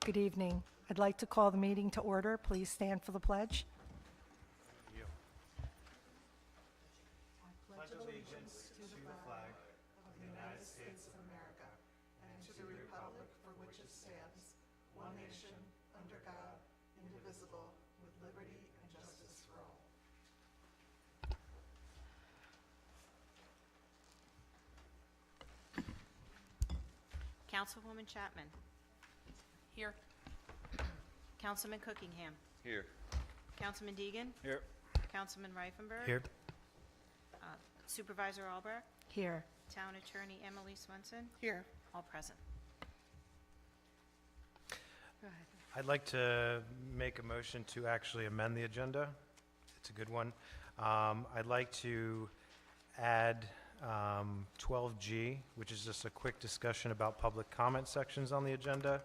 Good evening. I'd like to call the meeting to order. Please stand for the pledge. Councilwoman Chapman. Here. Councilman Cookingham. Here. Councilman Deegan. Here. Councilman Reifenberg. Here. Supervisor Albrecht. Here. Town Attorney Emily Swenson. Here. All present. Go ahead. I'd like to make a motion to actually amend the agenda. It's a good one. I'd like to add 12G, which is just a quick discussion about public comment sections on the agenda.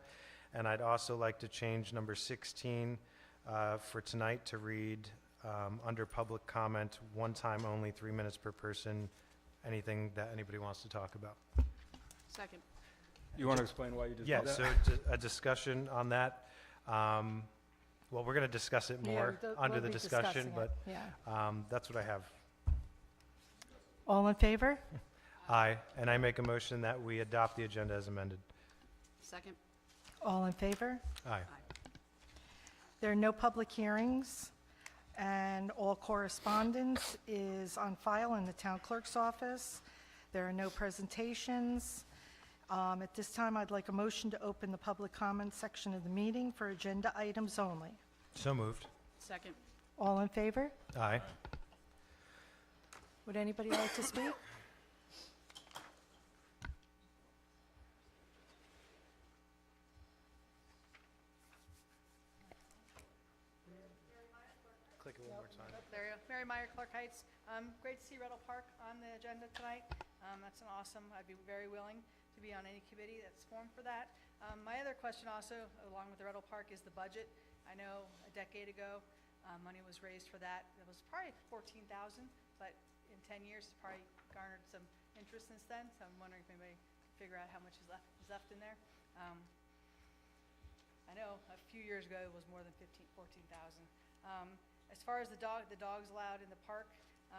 And I'd also like to change number 16 for tonight to read under public comment, one time only, 3 minutes per person, anything that anybody wants to talk about. Second. You want to explain why you did Yeah, that? so a discussion on that. Well, we're going to discuss it more under the discussion, but that's what I have. All in favor? Aye, and I make a motion that we adopt the agenda as amended. Second. All in favor? Aye. There are no public hearings, and all correspondence is on file in the town clerk's office. There are no presentations. At this time, I'd like a motion to open the public comment section of the meeting for agenda items only. So moved. Second. All in favor? Aye. Would anybody like to speak? Click it one more time. There you go. Mary Meyer, Clark Heights. Great to see Rettle Park on the agenda tonight. That's an awesome, I'd be very willing to be on any committee that's formed for that. My other question also, along with the Rettle Park, is the budget. I know a decade ago, money was raised for that. It was probably $14,000, but in 10 years, it's probably garnered some interest since then. So I'm wondering if anybody can figure out how much is left in there. I know a few years ago it was more than 14,000. As far as the dogs allowed in the park,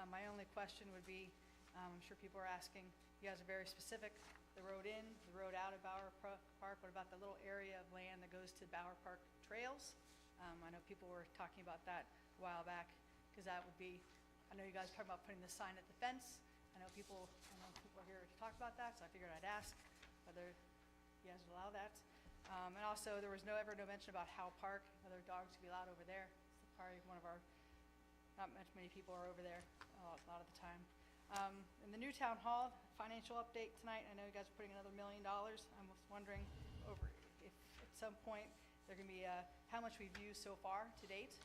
my only question would be, I'm sure people are asking, you guys are very specific, the road in, the road out of Bower Park, what about the little area of land that goes to Bower Park trails? I know people were talking about that a while back, because that would be, I know you guys are talking about putting the sign at the fence. I know people are here to talk about that, so I figured I'd ask whether you guys would allow that. And also, there was ever no mention about Howe Park, whether dogs could be allowed over there. It's probably one of our, not many people are over there a lot of the time. In the new town hall, financial update tonight, I know you guys are putting another $1 million. I'm just wondering if at some point there can be how much we've used so far to date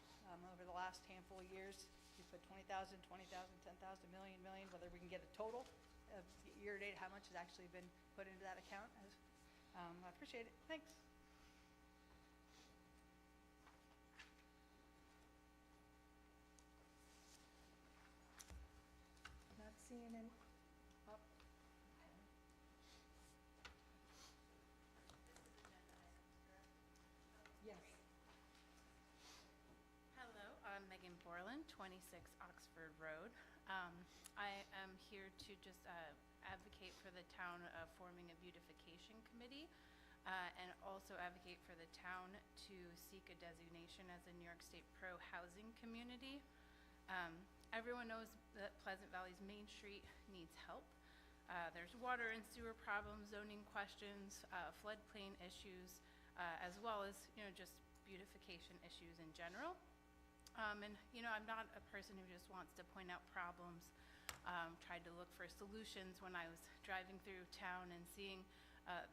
over the last handful of years. We put 20,000, 20,000, 10,000, million, whether we can get a total of year to date, how much has actually been put into that account. I appreciate it. Thanks. Not seeing any. Oh. Yes. Hello, I'm Megan Borland, 26 Oxford Road. I am here to just advocate for the town forming a beautification committee and also advocate for the town to seek a designation as a New York State pro-housing community. Everyone knows that Pleasant Valley's Main Street needs help. There's water and sewer problems, zoning questions, floodplain issues, as well as just beautification issues in general. And I'm not a person who just wants to point out problems. Tried to look for solutions when I was driving through town and seeing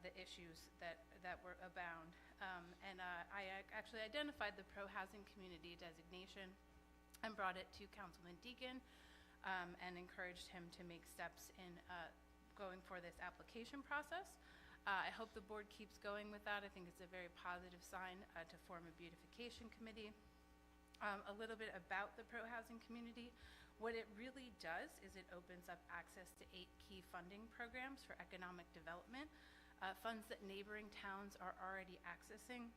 the issues that were abound. I actually identified the pro-housing community designation and brought it to Councilman Deegan and encouraged him to make steps in going for this application process. I hope the board keeps going with that. I think it's a very positive sign to form a beautification committee. A little bit about the pro-housing community. What it really does is it opens up access to 8 key funding programs for economic development, funds that neighboring towns are already accessing.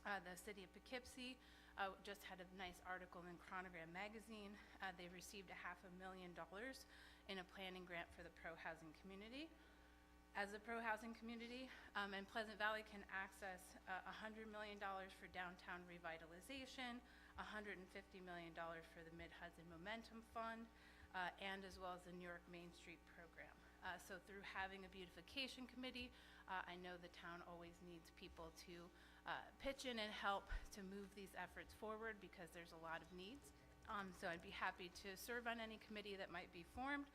The city of Poughkeepsie just had a nice article in Chronogram magazine. They received $500,000 in a planning grant for the pro-housing community. As a pro-housing community, and Pleasant Valley can access $100 million for downtown revitalization, $150 million for the Mid-Hudson Momentum Fund, and as well as the New York Main Street program. So through having a beautification committee, I know the town always needs people to pitch in and help to move these efforts forward because there's a lot of needs. So I'd be happy to serve on any committee that might be formed,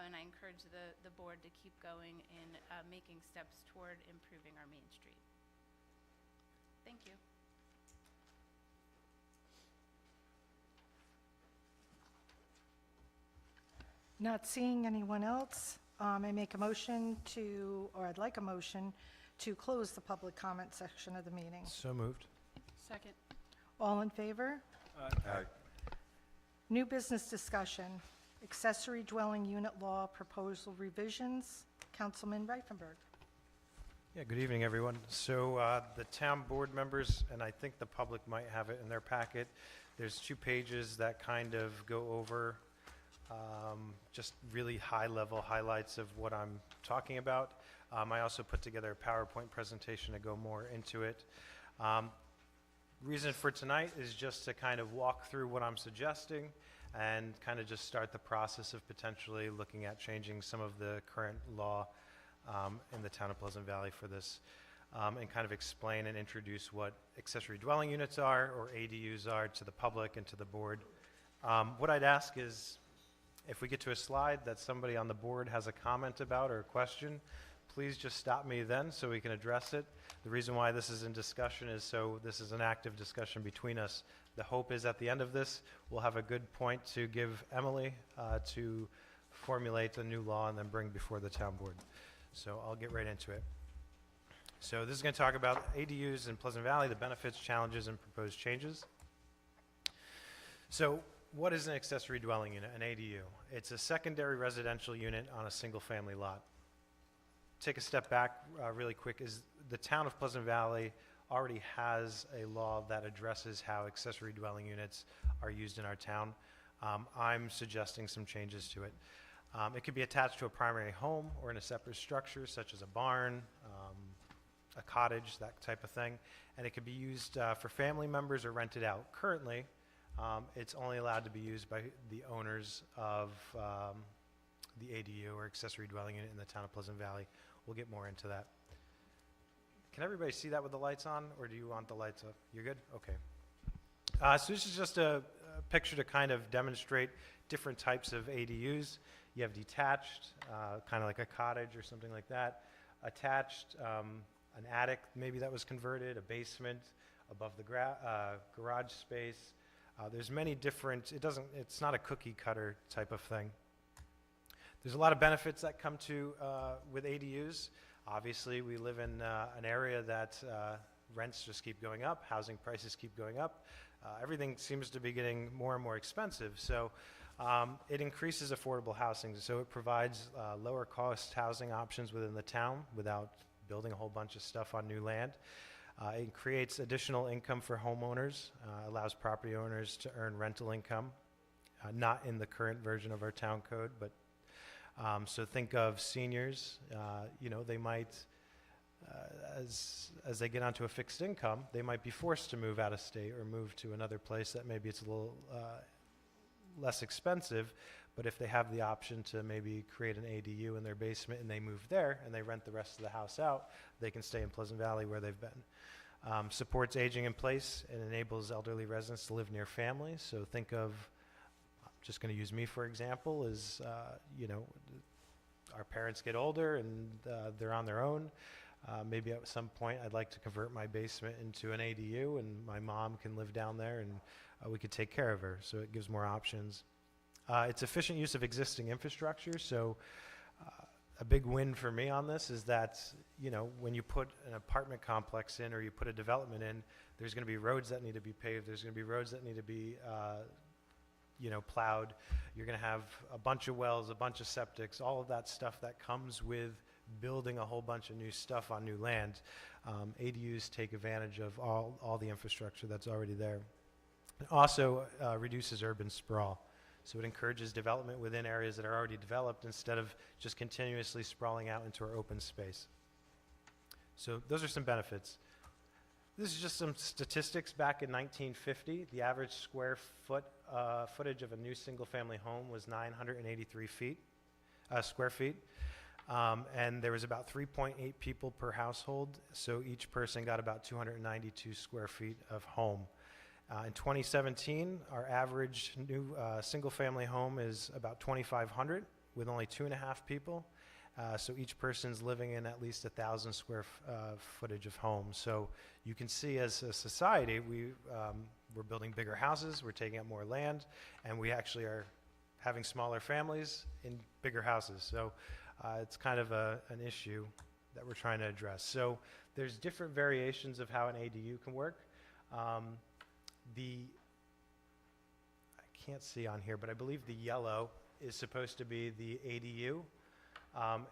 and I encourage the board to keep going in making steps toward improving our Main Street. Thank you. Not seeing anyone else, I make a motion to, or I'd like a motion to close the public comment section of the meeting. So moved. Second. All in favor? Aye. New business discussion, accessory dwelling unit law proposal revisions. Councilman Reifenberg. Yeah, good evening, everyone. So the town board members, and I think the public might have it in their packet, there's 2 pages that kind of go over just really high-level highlights of what I'm talking about. I also put together a PowerPoint presentation to go more into it. Reason for tonight is just to kind of walk through what I'm suggesting and kind of just start the process of potentially looking at changing some of the current law in the town of Pleasant Valley for this, and kind of explain and introduce what accessory dwelling units are, or ADUs are, to the public and to the board. What I'd ask is, if we get to a slide that somebody on the board has a comment about or a question, please just stop me then so we can address it. The reason why this is in discussion is so this is an active discussion between us. The hope is at the end of this, we'll have a good point to give Emily to formulate a new law and then bring before the town board. So I'll get right into it. So this is going to talk about ADUs in Pleasant Valley, the benefits, challenges, and proposed changes. So what is an accessory dwelling unit, an ADU? It's a secondary residential unit on a single-family lot. Take a step back really quick. Is the town of Pleasant Valley already has a law that addresses how accessory dwelling units are used in our town. I'm suggesting some changes to it. It could be attached to a primary home or in a separate structure, such as a barn, a cottage, that type of thing. And it could be used for family members or rented out. Currently, it's only allowed to be used by the owners of the ADU or accessory dwelling unit in the town of Pleasant Valley. We'll get more into that. Can everybody see that with the lights on, or do you want the lights up? You're good? Okay. So this is just a picture to kind of demonstrate different types of ADUs. You have detached, kind of like a cottage or something like that. Attached, an attic maybe that was converted, a basement above the garage space. There's many different, it's not a cookie cutter type of thing. There's a lot of benefits that come to with ADUs. Obviously, we live in an area that rents just keep going up, housing prices keep going up. Everything seems to be getting more and more expensive. So it increases affordable housing. So it provides lower cost housing options within the town without building a whole bunch of stuff on new land. It creates additional income for homeowners, allows property owners to earn rental income, not in the current version of our town code, but so think of seniors, they might, as they get onto a fixed income, they might be forced to move out of state or move to another place that maybe it's a little less expensive, but if they have the option to maybe create an ADU in their basement and they move there and they rent the rest of the house out, they can stay in Pleasant Valley where they've been. Supports aging in place and enables elderly residents to live near families. So think of, just going to use me for example, is, our parents get older and they're on their own. Maybe at some point I'd like to convert my basement into an ADU and my mom can live down there and we could take care of her. So it gives more options. It's efficient use of existing infrastructure. So a big win for me on this is that, when you put an apartment complex in or you put a development in, there's going to be roads that need to be paved. There's going to be roads that need to be plowed. You're going to have a bunch of wells, a bunch of septics, all of that stuff that comes with building a whole bunch of new stuff on new land. ADUs take advantage of all the infrastructure that's already there. It also reduces urban sprawl. So it encourages development within areas that are already developed instead of just continuously sprawling out into our open space. So those are some benefits. This is just some statistics back in 1950. The average footage of a new single-family home was 983 square feet. And there was about 3.8 people per household, so each person got about 292 square feet of home. In 2017, our average new single-family home is about 2,500 with only 2.5 people. So each person's living in at least 1,000 square footage of home. So you can see as a society, we're building bigger houses, we're taking up more land, and we actually are having smaller families in bigger houses. So it's kind of an issue that we're trying to address. So there's different variations of how an ADU can work. I can't see on here, but I believe the yellow is supposed to be the ADU,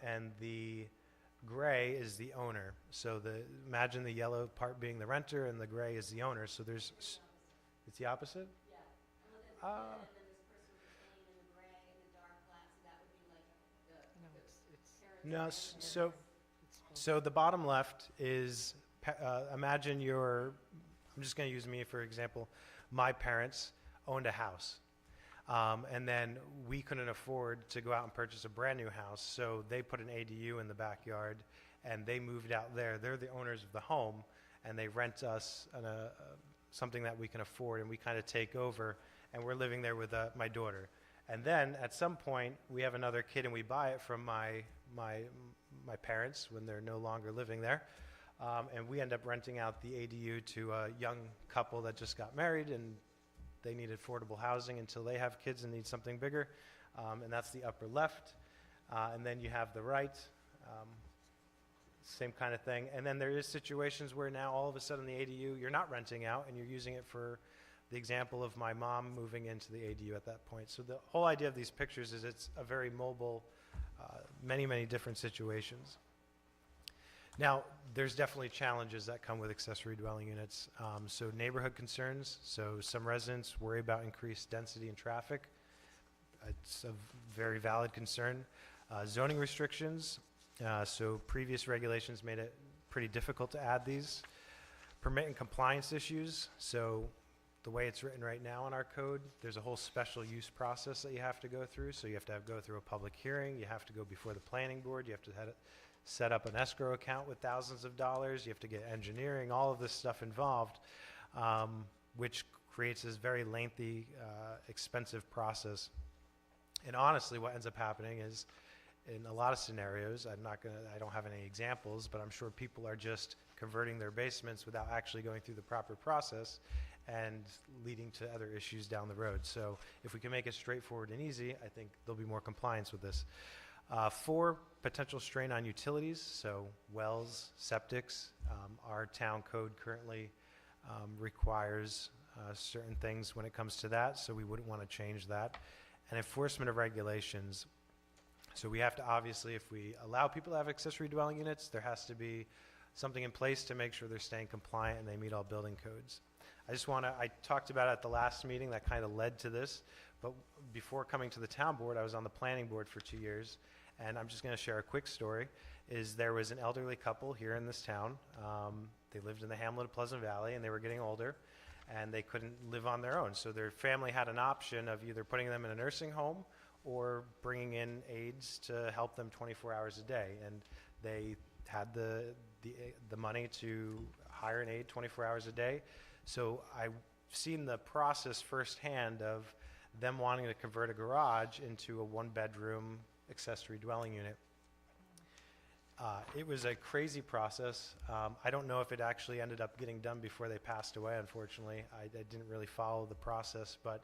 and the gray is the owner. So imagine the yellow part being the renter, and the gray is the owner. So it's the opposite? Yeah. No, so the bottom left is, imagine I'm just going to use me for example. My parents owned a house, and then we couldn't afford to go out and purchase a brand new house, so they put an ADU in the backyard, and they moved out there. They're the owners of the home, and they rent us something that we can afford, and we kind of take over, and we're living there with my daughter. And then at some point, we have another kid, and we buy it from my parents when they're no longer living there. And we end up renting out the ADU to a young couple that just got married, and they need affordable housing until they have kids and need something bigger. And that's the upper left. And then you have the right, same kind of thing. And then there is situations where now all of a sudden the ADU, you're not renting out, and you're using it for the example of my mom moving into the ADU at that point. So the whole idea of these pictures is it's a very mobile, many different situations. Now, there's definitely challenges that come with accessory dwelling units. So neighborhood concerns, so some residents worry about increased density and traffic. It's a very valid concern. Zoning restrictions, so previous regulations made it pretty difficult to add these. Permit and compliance issues, so the way it's written right now in our code, there's a whole special use process that you have to go through. So you have to go through a public hearing, you have to go before the planning board, you have to set up an escrow account with thousands of dollars, you have to get engineering, all of this stuff involved, which creates this very lengthy, expensive process. And honestly, what ends up happening is, in a lot of scenarios, I don't have any examples, but I'm sure people are just converting their basements without actually going through the proper process and leading to other issues down the road. So if we can make it straightforward and easy, I think there'll be more compliance with this. 4, potential strain on utilities, so wells, septics. Our town code currently requires certain things when it comes to that, so we wouldn't want to change that. And enforcement of regulations. So we have to, obviously, if we allow people to have accessory dwelling units, there has to be something in place to make sure they're staying compliant and they meet all building codes. I talked about it at the last meeting that kind of led to this, but before coming to the town board, I was on the planning board for 2 years, and I'm just going to share a quick story. There was an elderly couple here in this town. They lived in the hamlet of Pleasant Valley, and they were getting older, and they couldn't live on their own. So their family had an option of either putting them in a nursing home or bringing in aides to help them 24 hours a day. And they had the money to hire an aide 24 hours a day. So I've seen the process firsthand of them wanting to convert a garage into a 1-bedroom accessory dwelling unit. It was a crazy process. I don't know if it actually ended up getting done before they passed away, unfortunately. I didn't really follow the process, but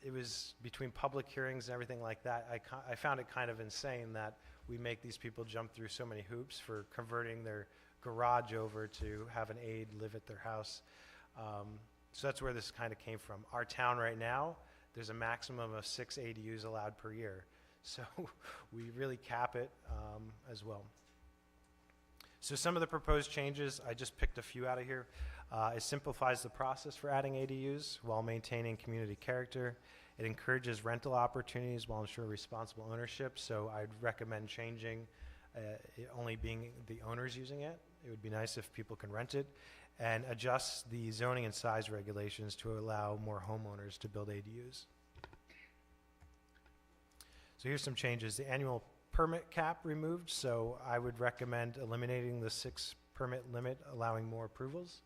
it was between public hearings and everything like that. I found it kind of insane that we make these people jump through so many hoops for converting their garage over to have an aide live at their house. So that's where this kind of came from. Our town right now, there's a maximum of 6 ADUs allowed per year. So we really cap it as well. So some of the proposed changes, I just picked a few out of here. It simplifies the process for adding ADUs while maintaining community character. It encourages rental opportunities while ensuring responsible ownership. So I'd recommend changing it only being the owners using it. It would be nice if people can rent it. And adjust the zoning and size regulations to allow more homeowners to build ADUs. So here's some changes. The annual permit cap removed, so I would recommend eliminating the 6 permit limit, allowing more approvals.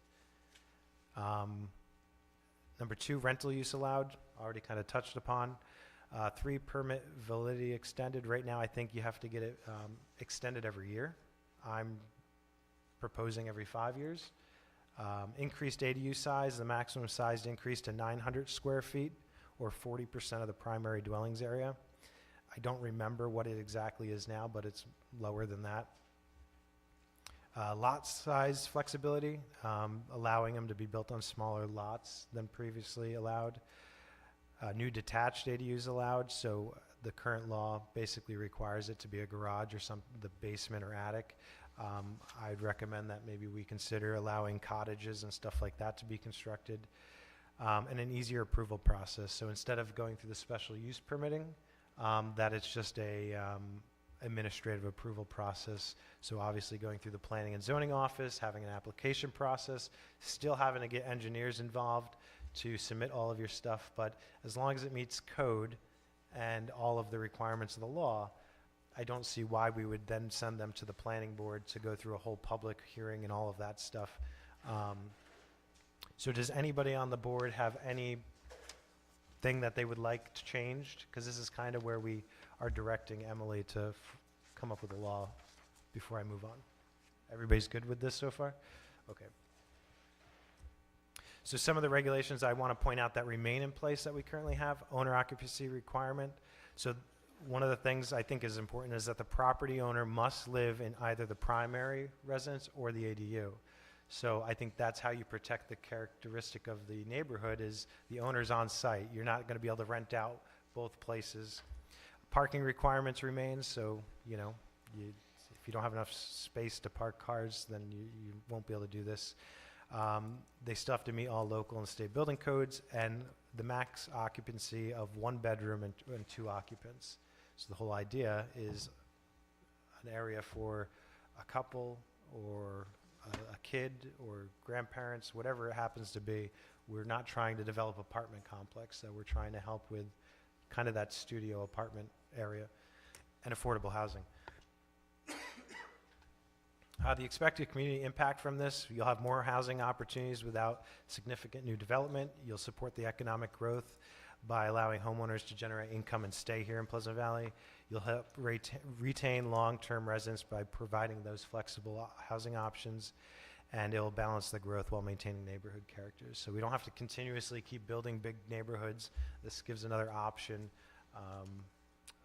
Number 2, rental use allowed, already kind of touched upon. 3, permit validity extended. Right now, I think you have to get it extended every year. I'm proposing every 5 years. Increased ADU size, the maximum size increased to 900 square feet, or 40% of the primary dwellings area. I don't remember what it exactly is now, but it's lower than that. Lot size flexibility, allowing them to be built on smaller lots than previously allowed. New detached ADUs allowed, so the current law basically requires it to be a garage or the basement or attic. I'd recommend that maybe we consider allowing cottages and stuff like that to be constructed, and an easier approval process. So instead of going through the special use permitting, that it's just a administrative approval process. So obviously going through the planning and zoning office, having an application process, still having to get engineers involved to submit all of your stuff, but as long as it meets code and all of the requirements of the law, I don't see why we would then send them to the planning board to go through a whole public hearing and all of that stuff. So does anybody on the board have any thing that they would like to change? Because this is kind of where we are directing Emily to come up with a law before I move on. Everybody's good with this so far? Okay. So some of the regulations I want to point out that remain in place that we currently have, owner occupancy requirement. So one of the things I think is important is that the property owner must live in either the primary residence or the ADU. So I think that's how you protect the characteristic of the neighborhood is the owner's on site. You're not going to be able to rent out both places. Parking requirements remain, so if you don't have enough space to park cars, then you won't be able to do this. They still have to meet all local and state building codes, and the max occupancy of 1 bedroom and 2 occupants. So the whole idea is an area for a couple or a kid or grandparents, whatever it happens to be. We're not trying to develop apartment complex, so we're trying to help with kind of that studio apartment area and affordable housing. The expected community impact from this, you'll have more housing opportunities without significant new development. You'll support the economic growth by allowing homeowners to generate income and stay here in Pleasant Valley. You'll help retain long-term residents by providing those flexible housing options, and it will balance the growth while maintaining neighborhood characters. So we don't have to continuously keep building big neighborhoods. This gives another option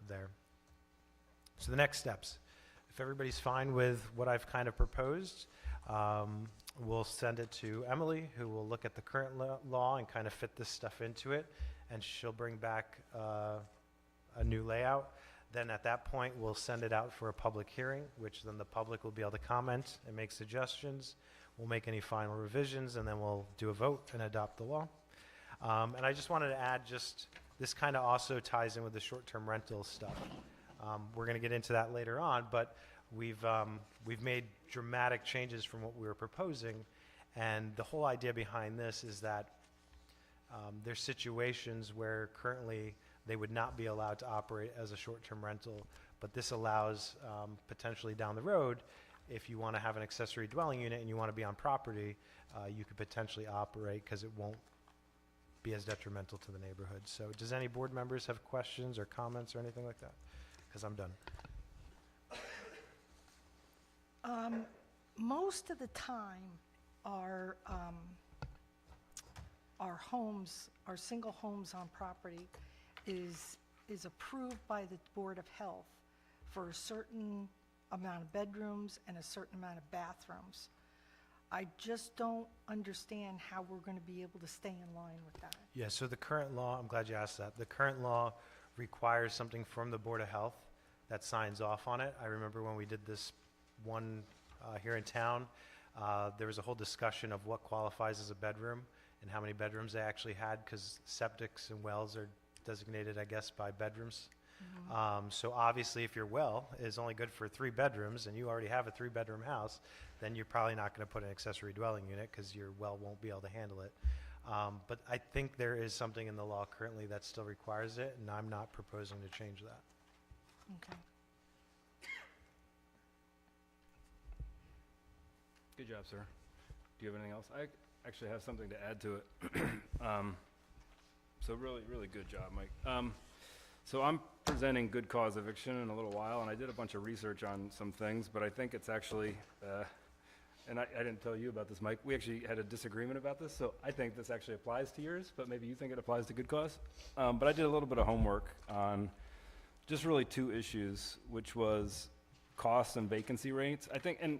there. So the next steps. If everybody's fine with what I've kind of proposed, we'll send it to Emily, who will look at the current law and kind of fit this stuff into it, and she'll bring back a new layout. Then at that point, we'll send it out for a public hearing, which then the public will be able to comment and make suggestions. We'll make any final revisions, and then we'll do a vote and adopt the law. And I just wanted to add this kind of also ties in with the short-term rental stuff. We're going to get into that later on, but we've made dramatic changes from what we were proposing, and the whole idea behind this is that there's situations where currently they would not be allowed to operate as a short-term rental, but this allows potentially down the road, if you want to have an accessory dwelling unit and you want to be on property, you could potentially operate because it won't be as detrimental to the neighborhood. So does any board members have questions or comments or anything like that? Because I'm done. Most of the time, our homes, our single homes on property is approved by the Board of Health for a certain amount of bedrooms and a certain amount of bathrooms. I just don't understand how we're going to be able to stay in line with that. Yeah, so the current law, I'm glad you asked that. The current law requires something from the Board of Health that signs off on it. I remember when we did this one here in town, there was a whole discussion of what qualifies as a bedroom and how many bedrooms they actually had, because septics and wells are designated, I guess, by bedrooms. So obviously, if your well is only good for 3 bedrooms and you already have a 3-bedroom house, then you're probably not going to put an accessory dwelling unit because your well won't be able to handle it. But I think there is something in the law currently that still requires it, and I'm not proposing to change that. Okay. Good job, sir. Do you have anything else? I actually have something to add to it. So really, really good job, Mike. So I'm presenting good cause eviction in a little while, and I did a bunch of research on some things, but I think it's actually, and I didn't tell you about this, Mike, we actually had a disagreement about this, so I think this actually applies to yours, but maybe you think it applies to good cause. But I did a little bit of homework on just really 2 issues, which was costs and vacancy rates. I think, and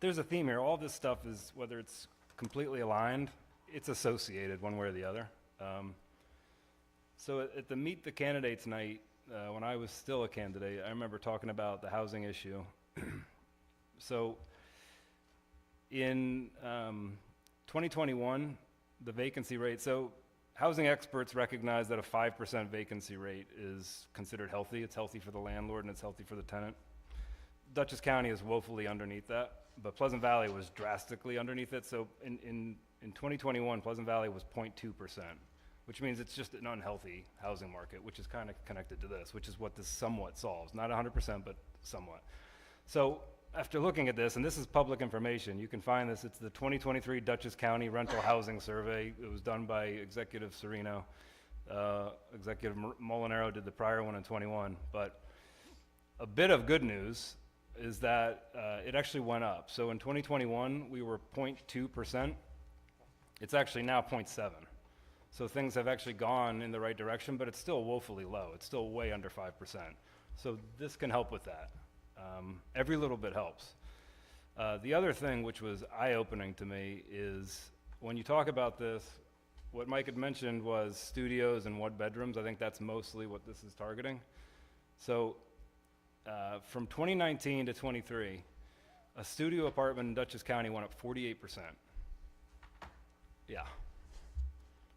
there's a theme here, all this stuff is, whether it's completely aligned, it's associated one way or the other. So at the Meet the Candidates night, when I was still a candidate, I remember talking about the housing issue. So in 2021, the vacancy rate, so housing experts recognize that a 5% vacancy rate is considered healthy. It's healthy for the landlord and it's healthy for the tenant. Dutchess County is woefully underneath that, but Pleasant Valley was drastically underneath it. So in 2021, Pleasant Valley was 0.2%. Which means it's just an unhealthy housing market, which is kind of connected to this, which is what this somewhat solves. Not 100%, but somewhat. So after looking at this, and this is public information, you can find this, it's the 2023 Dutchess County Rental Housing Survey. It was done by Executive Serino. Executive Molinaro did the prior one in 21. But a bit of good news is that it actually went up. So in 2021, we were 0.2%. It's actually now 0.7. So things have actually gone in the right direction, but it's still woefully low. It's still way under 5%. So this can help with that. Every little bit helps. The other thing which was eye-opening to me is when you talk about this, what Mike had mentioned was studios and 1 bedrooms. I think that's mostly what this is targeting. So from 2019 to 23, a studio apartment in Dutchess County went up 48%. Yeah.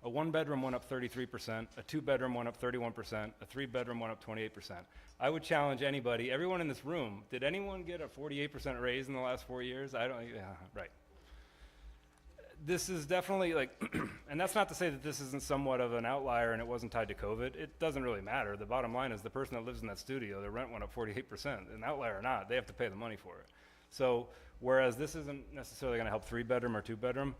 A 1-bedroom went up 33%, a 2-bedroom went up 31%, a 3-bedroom went up 28%. I would challenge anybody, everyone in this room, did anyone get a 48% raise in the last 4 years? I don't, yeah, right. This is definitely like, and that's not to say that this isn't somewhat of an outlier and it wasn't tied to COVID. It doesn't really matter. The bottom line is the person that lives in that studio, their rent went up 48%. An outlier or not, they have to pay the money for it. So whereas this isn't necessarily gonna help 3-bedroom or 2-bedroom,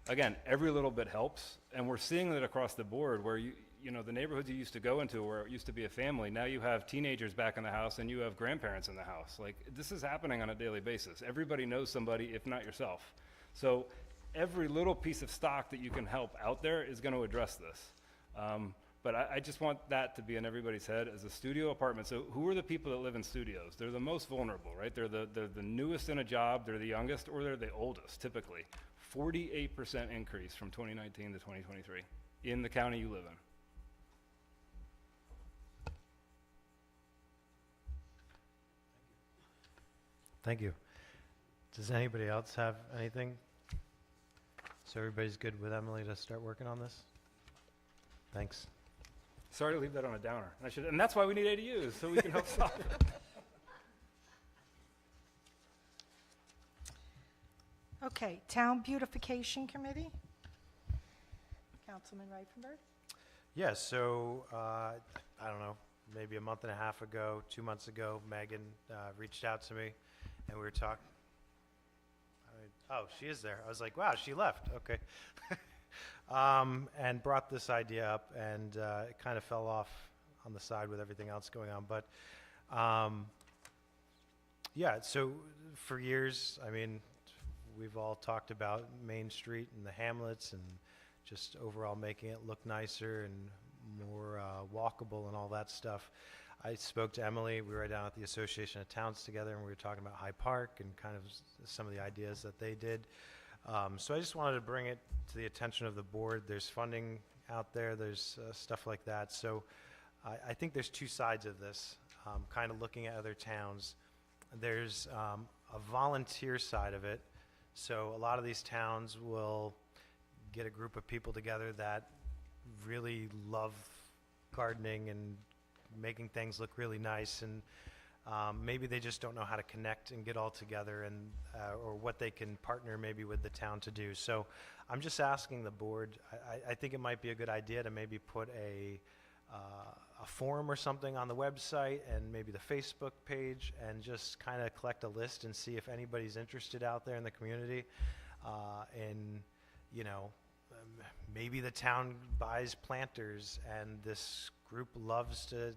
again, every little bit helps, and we're seeing that across the board where you know, the neighborhoods you used to go into where it used to be a family, now you have teenagers back in the house and you have grandparents in the house. Like, this is happening on a daily basis. Everybody knows somebody, if not yourself. So every little piece of stock that you can help out there is going to address this. But I just want that to be in everybody's head as a studio apartment. So who are the people that live in studios? They're the most vulnerable, right? They're the newest in a job, they're the youngest, or they're the oldest, typically. 48% increase from 2019 to 2023 in the county you live in. Thank you. Does anybody else have anything? So everybody's good with Emily to start working on this? Thanks. Sorry to leave that on a downer. And that's why we need ADUs, so we can help solve it. Okay, Town Beautification Committee. Councilman Reifenberg? Yeah, so, I don't know, maybe a month and a half ago, 2 months ago, Megan reached out to me, and we were talking. Oh, she is there. I was like, wow, she left. Okay. And brought this idea up, and it kind of fell off on the side with everything else going on. But, yeah, so for years, I mean, we've all talked about Main Street and the hamlets and just overall making it look nicer and more walkable and all that stuff. I spoke to Emily. We were down at the Association of Towns together, and we were talking about High Park and kind of some of the ideas that they did. So I just wanted to bring it to the attention of the board. There's funding out there. There's stuff like that. So I think there's two sides of this, kind of looking at other towns. There's a volunteer side of it. So a lot of these towns will get a group of people together that really love gardening and making things look really nice, and maybe they just don't know how to connect and get all together, and or what they can partner maybe with the town to do. So I'm just asking the board, I think it might be a good idea to maybe put a form or something on the website and maybe the Facebook page, and just kind of collect a list and see if anybody's interested out there in the community. And, you know, maybe the town buys planters and this group loves to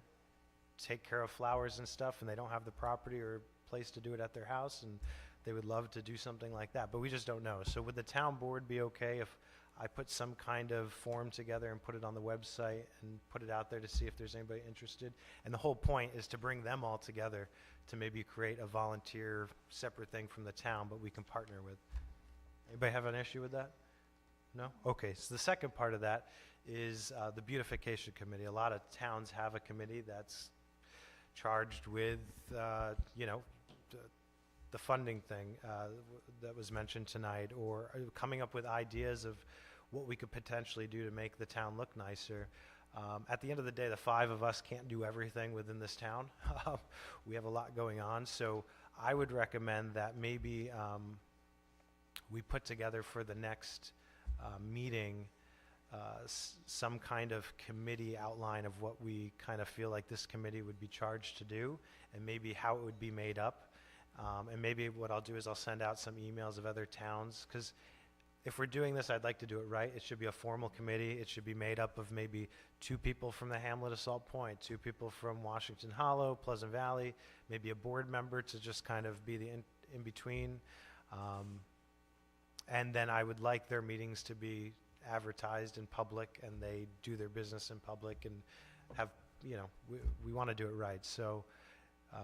take care of flowers and stuff, and they don't have the property or place to do it at their house, and they would love to do something like that, but we just don't know. So would the town board be okay if I put some kind of form together and put it on the website and put it out there to see if there's anybody interested? And the whole point is to bring them all together to maybe create a volunteer separate thing from the town, but we can partner with. Anybody have an issue with that? No? Okay, so the second part of that is the beautification committee. A lot of towns have a committee that's charged with, you know, the funding thing that was mentioned tonight, or coming up with ideas of what we could potentially do to make the town look nicer. At the end of the day, the five of us can't do everything within this town. We have a lot going on, so I would recommend that maybe we put together for the next meeting some kind of committee outline of what we kind of feel like this committee would be charged to do, and maybe how it would be made up. And maybe what I'll do is I'll send out some emails of other towns, because if we're doing this, I'd like to do it right. It should be a formal committee. It should be made up of maybe 2 people from the hamlet of Salt Point, 2 people from Washington Hollow, Pleasant Valley, maybe a board member to just kind of be the in-between. And then I would like their meetings to be advertised in public, and they do their business in public, and have, you know, we want to do it right. So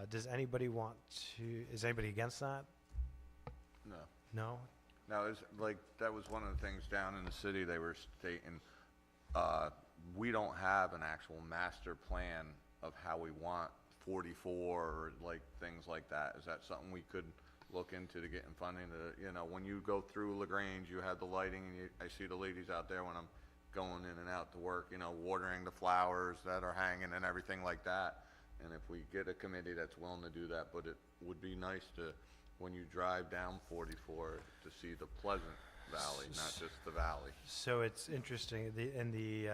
does anybody want to, is anybody against that? No. No? No, it's like, that was one of the things down in the city, they were stating, we don't have an actual master plan of how we want 44 or like things like that. Is that something we could look into to getting funding to, you know, when you go through LaGrange, you have the lighting, and I see the ladies out there when I'm going in and out to work, you know, watering the flowers that are hanging and everything like that. And if we get a committee that's willing to do that, but it would be nice to, when you drive down 44, to see the Pleasant Valley, not just the valley. So it's interesting, in the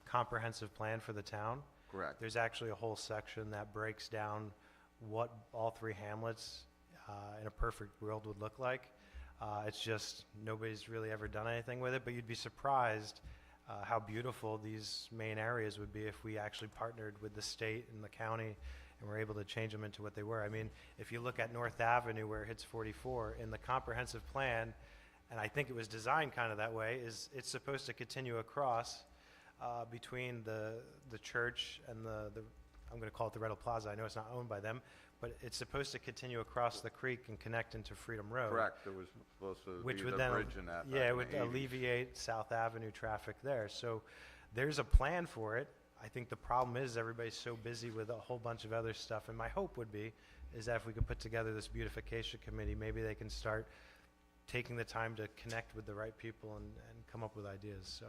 comprehensive plan for the town, Correct. there's actually a whole section that breaks down what all 3 hamlets in a perfect world would look like. It's just nobody's really ever done anything with it, but you'd be surprised how beautiful these main areas would be if we actually partnered with the state and the county and were able to change them into what they were. I mean, if you look at North Avenue where it hits 44, in the comprehensive plan, and I think it was designed kind of that way, is it's supposed to continue across between the church and the I'm going to call it the Red Hill Plaza. I know it's not owned by them, but it's supposed to continue across the creek and connect into Freedom Road. Correct, there was supposed to Which be would the then, bridge in that. yeah, back it in would the 80s. alleviate South Avenue traffic there. So there's a plan for it. I think the problem is everybody's so busy with a whole bunch of other stuff. And my hope would be is that if we could put together this beautification committee, maybe they can start taking the time to connect with the right people and come up with ideas. So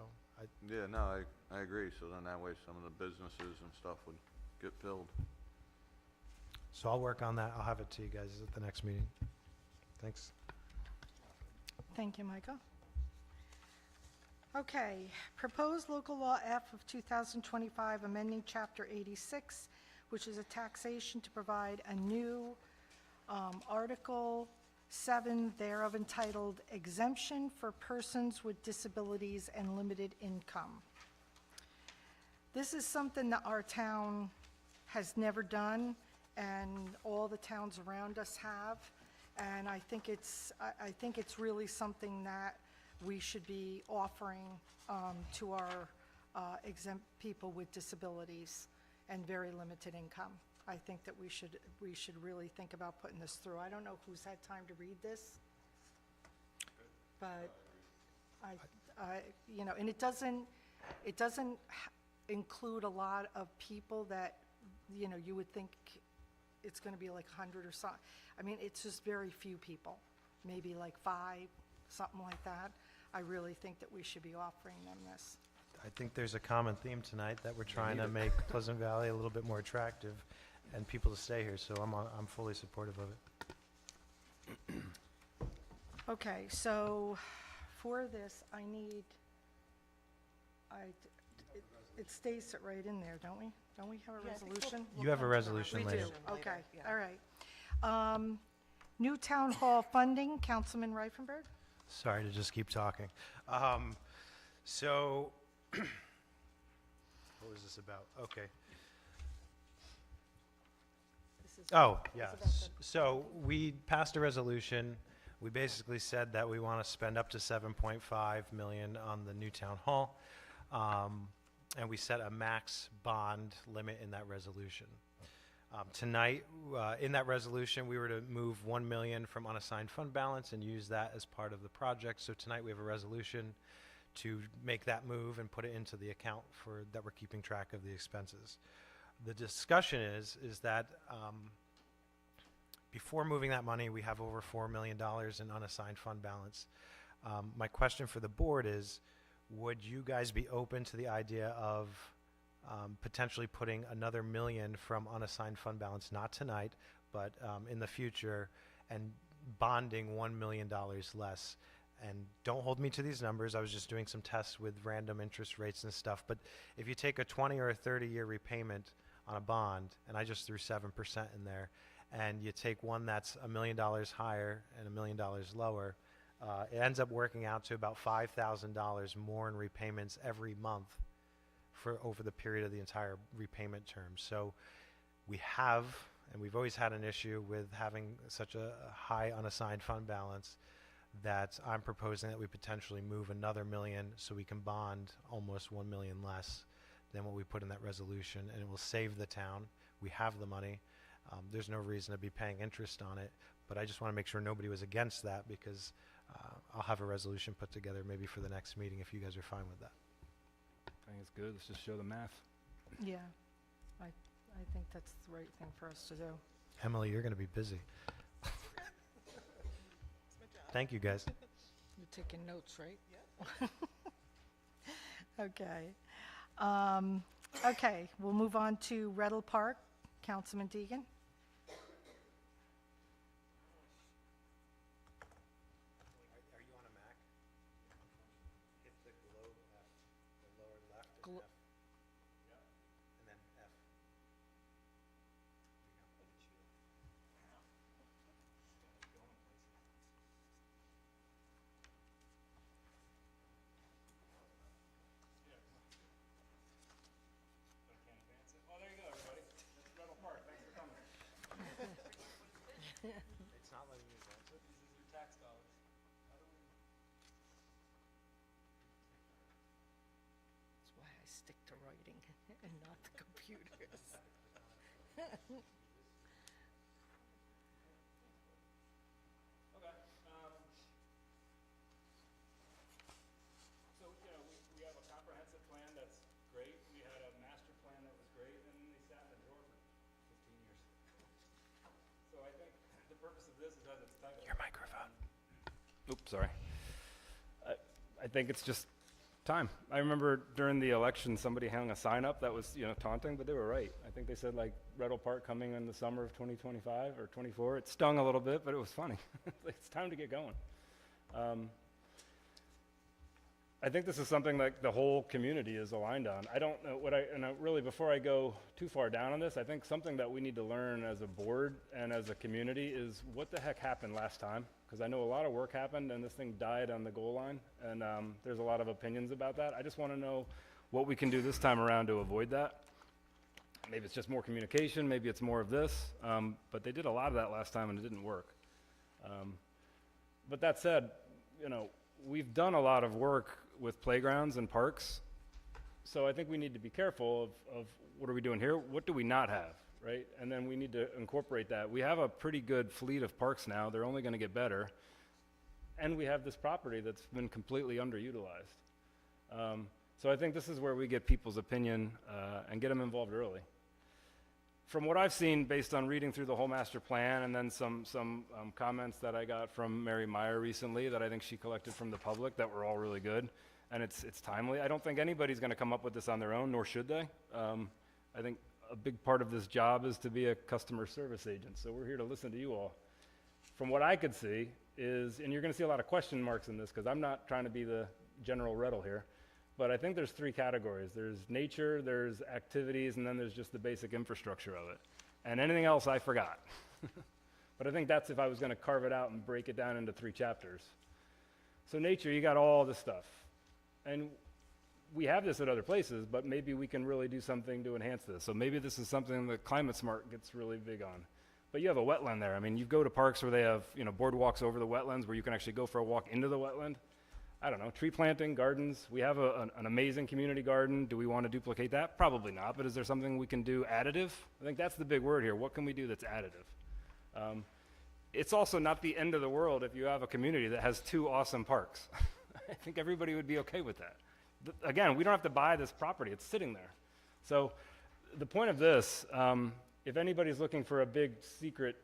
Yeah, no, I agree, so then that way some of the businesses and stuff would get filled. So I'll work on that. I'll have it to you guys at the next meeting. Thanks. Thank you, Michael. Okay, proposed local law F of 2025, amending Chapter 86, which is a taxation to provide a new Article 7 thereof entitled Exemption for Persons with Disabilities and Limited Income. This is something that our town has never done, and all the towns around us have. And I think it's really something that we should be offering to our exempt people with disabilities and very limited income. I think that we should really think about putting this through. I don't know who's had time to read this, but you know, and it doesn't include a lot of people that, you know, you would think it's going to be like 100 or so. I mean, it's just very few people, maybe like 5, something like that. I really think that we should be offering them this. I think there's a common theme tonight that we're trying to make Pleasant Valley a little bit more attractive and people to stay here, so I'm fully supportive of it. Okay, so for this, it states it right in there, don't we? Don't we have a resolution? You have a resolution We later. do, okay, all right. New town hall funding, Councilman Reifenberg? Sorry to just keep talking. So, what was this about? Okay. Oh, yeah. So we passed a resolution. We basically said that we want to spend up to 7.5 million on the new town hall. And we set a max bond limit in that resolution. Tonight, in that resolution, we were to move 1 million from unassigned fund balance and use that as part of the project. So tonight, we have a resolution to make that move and put it into the account that we're keeping track of the expenses. The discussion is that before moving that money, we have over $4 million in unassigned fund balance. My question for the board is, would you guys be open to the idea of potentially putting another $1 million from unassigned fund balance, not tonight, but in the future, and bonding $1 million less? And don't hold me to these numbers. I was just doing some tests with random interest rates and stuff. But if you take a 20 or a 30-year repayment on a bond, and I just threw 7% in there, and you take one that's $1 million higher and $1 million lower, it ends up working out to about $5,000 more in repayments every month for over the period of the entire repayment term. So we have, and we've always had an issue with having such a high unassigned fund balance, that I'm proposing that we potentially move another $1 million so we can bond almost $1 million less than what we put in that resolution, and it will save the town. We have the money. There's no reason to be paying interest on it, but I just want to make sure nobody was against that, because I'll have a resolution put together maybe for the next meeting if you guys are fine with that. I think it's good. Let's just show the math. Yeah, I think that's the right thing for us to do. Emily, you're going to be busy. Thank you, guys. You're taking notes, right? Yeah. Okay. Okay, we'll move on to Rettle Park. Councilman Deegan? Are you on a Mac? Hit the globe F, the lower left is Glo- F. Yeah. And then F. Oh, there you go, everybody. That's Rettle Park. Thanks for coming. It's not letting you advance it. This is your tax dollars. That's why I stick to writing and not the computers. Okay. So, you know, we have a comprehensive plan that's great. We had a master plan that was great, and they sat in the drawer for 15 years. So I think the purpose of this is as its title. Your microphone. Oops, sorry. I think it's just time. I remember during the election, somebody hung a sign up that was, you know, taunting, but they were right. I think they said, like, Rettle Park coming in the summer of 2025 or 24. It stung a little bit, but it was funny. It's time to get going. I think this is something like the whole community is aligned on. I don't know really, before I go too far down on this, I think something that we need to learn as a board and as a community is what the heck happened last time? Because I know a lot of work happened and this thing died on the goal line, and there's a lot of opinions about that. I just want to know what we can do this time around to avoid that. Maybe it's just more communication, maybe it's more of this, but they did a lot of that last time and it didn't work. But that said, you know, we've done a lot of work with playgrounds and parks, so I think we need to be careful of what are we doing here, what do we not have, right? And then we need to incorporate that. We have a pretty good fleet of parks now, they're only going to get better, and we have this property that's been completely underutilized. So I think this is where we get people's opinion and get them involved early. From what I've seen, based on reading through the whole master plan, and then some comments that I got from Mary Meyer recently that I think she collected from the public that were all really good, and it's timely. I don't think anybody's going to come up with this on their own, nor should they. I think a big part of this job is to be a customer service agent, so we're here to listen to you all. From what I could see is, and you're going to see a lot of question marks in this because I'm not trying to be the general Rettel here, but I think there's 3 categories. There's nature, there's activities, and then there's just the basic infrastructure of it. And anything else I forgot. But I think that's if I was going to carve it out and break it down into 3 chapters. So nature, you got all this stuff. And we have this at other places, but maybe we can really do something to enhance this. So maybe this is something that Climate Smart gets really big on. But you have a wetland there. I mean, you go to parks where they have, boardwalks over the wetlands where you can actually go for a walk into the wetland. I don't know, tree planting, gardens. We have an amazing community garden. Do we want to duplicate that? Probably not, but is there something we can do additive? I think that's the big word here. What can we do that's additive? It's also not the end of the world if you have a community that has 2 awesome parks. I think everybody would be okay with that. Again, we don't have to buy this property. It's sitting there. So the point of this, if anybody's looking for a big secret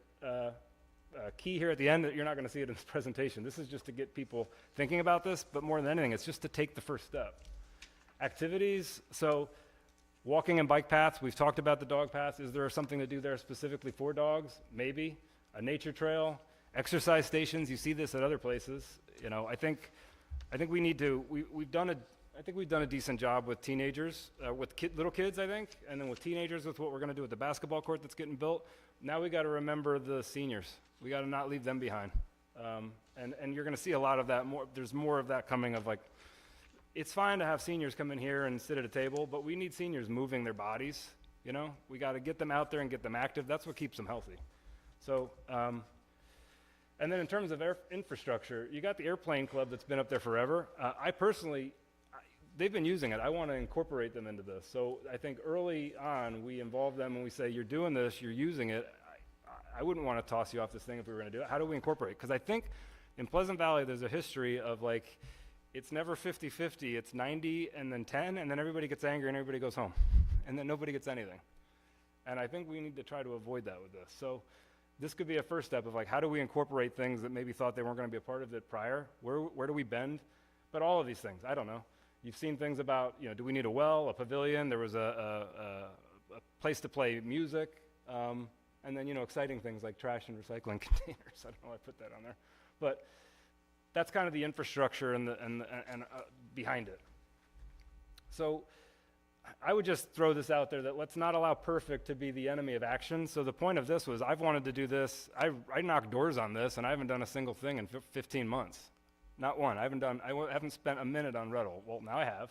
key here at the end, you're not going to see it in this presentation. This is just to get people thinking about this, but more than anything, it's just to take the first step. Activities, so walking and bike paths, we've talked about the dog paths. Is there something to do there specifically for dogs? Maybe. A nature trail, exercise stations, you see this at other places. I think we need to, we've done a decent job with teenagers, with little kids, I think, and then with teenagers with what we're going to do with the basketball court that's getting built. Now we got to remember the seniors. We got to not leave them behind. And you're going to see a lot of that. There's more of that coming of like, it's fine to have seniors come in here and sit at a table, but we need seniors moving their bodies. We got to get them out there and get them active. That's what keeps them healthy. So, and then in terms of infrastructure, you got the airplane club that's been up there forever. I personally, they've been using it. I want to incorporate them into this. So I think early on, we involve them and we say, you're doing this, you're using it. I wouldn't want to toss you off this thing if we were going to do it. How do we incorporate? Because I think in Pleasant Valley, there's a history of like, it's never 50-50. It's 90 and then 10, and then everybody gets angry and everybody goes home. And then nobody gets anything. And I think we need to try to avoid that with this. So this could be a first step of like, how do we incorporate things that maybe thought they weren't going to be a part of it prior? Where do we bend? But all of these things, I don't know. You've seen things about, do we need a well, a pavilion? There was a place to play music. And then, exciting things like trash and recycling containers. I don't know why I put that on there. But that's kind of the infrastructure and behind it. So I would just throw this out there that let's not allow perfect to be the enemy of action. So the point of this was I've wanted to do this. I knocked doors on this, and I haven't done a single thing in 15 months. Not one. I haven't spent a minute on Rettel. Well, now I have.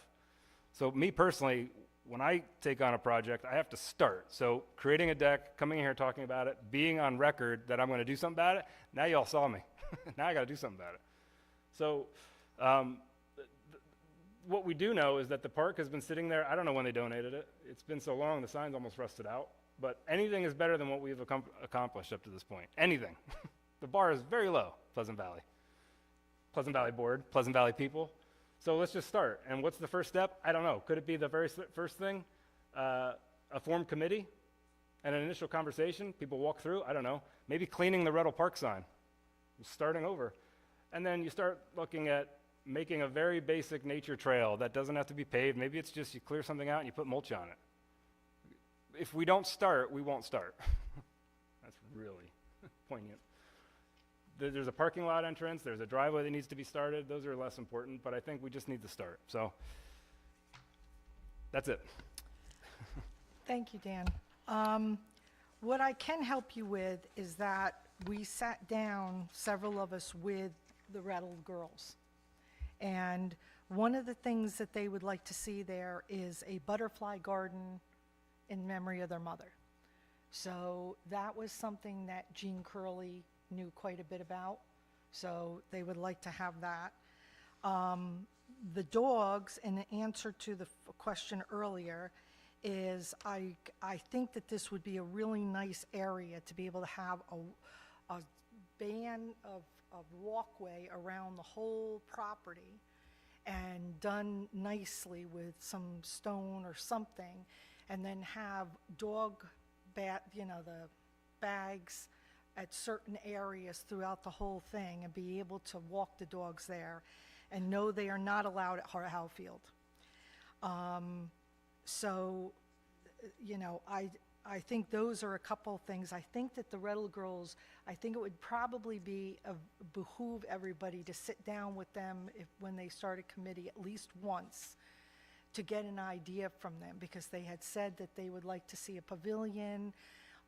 So me personally, when I take on a project, I have to start. So creating a deck, coming in here talking about it, being on record that I'm going to do something about it, now you all saw me. Now I got to do something about it. So what we do know is that the park has been sitting there. I don't know when they donated it. It's been so long, the sign's almost rusted out. But anything is better than what we've accomplished up to this point. Anything. The bar is very low, Pleasant Valley. Pleasant Valley Board, Pleasant Valley people. So let's just start. And what's the first step? I don't know. Could it be the very first thing? A formed committee and an initial conversation? People walk through? I don't know. Maybe cleaning the Rettel Park sign. Starting over. And then you start looking at making a very basic nature trail that doesn't have to be paved. Maybe it's just you clear something out and you put mulch on it. If we don't start, we won't start. That's really poignant. There's a parking lot entrance, there's a driveway that needs to be started. Those are less important, but I think we just need to start. So that's it. Thank you, Dan. What I can help you with is that we sat down, several of us, with the Rettel girls. And one of the things that they would like to see there is a butterfly garden in memory of their mother. So that was something that Jean Curley knew quite a bit about. So they would like to have that. The dogs, in answer to the question earlier, is I think that this would be a really nice area to be able to have a band of walkway around the whole property. and done nicely with some stone or something, and then have the bags at certain areas throughout the whole thing, and be able to walk the dogs there and know they are not allowed at Howfield. So, I think those are a couple of things. I think that the Rettle girls, I think it would probably behoove everybody to sit down with them when they start a committee at least once, to get an idea from them, because they had said that they would like to see a pavilion,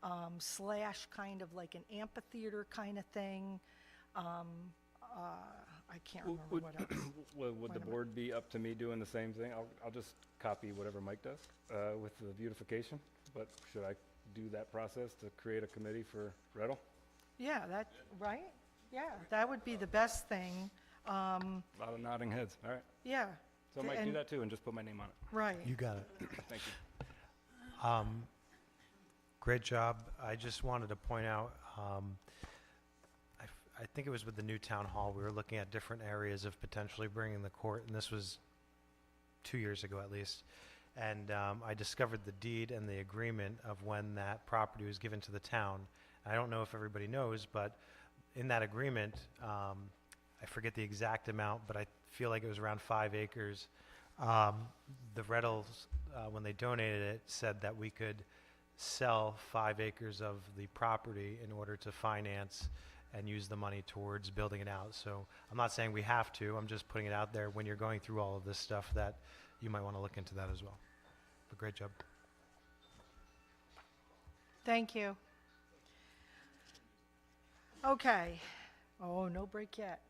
/ kind of like an amphitheater kind of thing. I can't remember Would what else. would the Wait a board be up to me doing the same thing? I'll just copy whatever Mike does with the beautification, but should I do that process to create a committee for Rettle? Yeah, right? Yeah, that would be the best thing. A lot of nodding heads, all right. Yeah, So I might do And- that too and just put my name on it. right. You got it. Thank you. Great job. I just wanted to point out, I think it was with the new town hall, we were looking at different areas of potentially bringing the court, and this was 2 years ago at least. And I discovered the deed and the agreement of when that property was given to the town. I don't know if everybody knows, but in that agreement, I forget the exact amount, but I feel like it was around 5 acres. The Rettles, when they donated it, said that we could sell 5 acres of the property in order to finance and use the money towards building it out. So I'm not saying we have to, I'm just putting it out there when you're going through all of this stuff that you might want to look into that as well. But great job. Thank you. Okay. Oh, no break yet.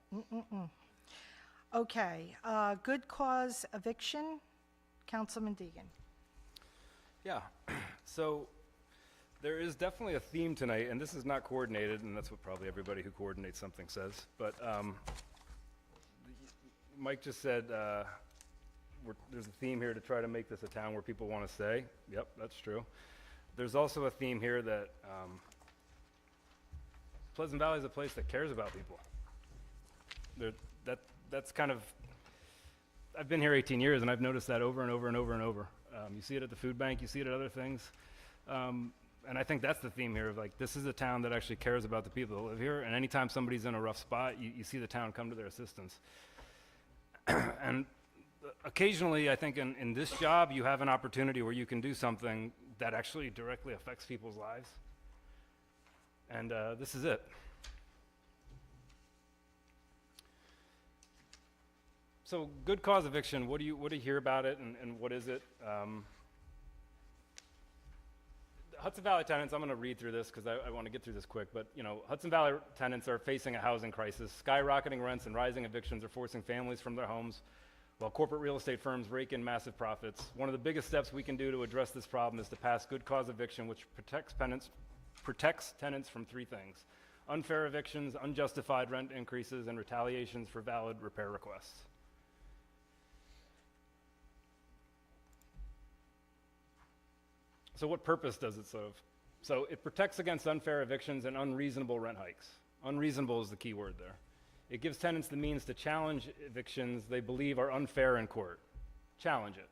Okay, good cause eviction, Councilman Deegan. Yeah, so there is definitely a theme tonight, and this is not coordinated, and that's what probably everybody who coordinates something says, but Mike just said there's a theme here to try to make this a town where people want to stay. Yep, that's true. There's also a theme here that Pleasant Valley is a place that cares about people. That's kind of, I've been here 18 years, and I've noticed that over and over and over and over. You see it at the food bank, you see it at other things. And I think that's the theme here of like, this is a town that actually cares about the people that live here, and anytime somebody's in a rough spot, you see the town come to their assistance. And occasionally, I think in this job, you have an opportunity where you can do something that actually directly affects people's lives. And this is it. So good cause eviction, what do you hear about it, and what is it? Hudson Valley tenants, I'm going to read through this because I want to get through this quick, but Hudson Valley tenants are facing a housing crisis. Skyrocketing rents and rising evictions are forcing families from their homes, while corporate real estate firms rake in massive profits. One of the biggest steps we can do to address this problem is to pass good cause eviction, which protects tenants from 3 things: unfair evictions, unjustified rent increases, and retaliations for valid repair requests. So what purpose does it serve? So it protects against unfair evictions and unreasonable rent hikes. Unreasonable is the key word there. It gives tenants the means to challenge evictions they believe are unfair in court. Challenge it.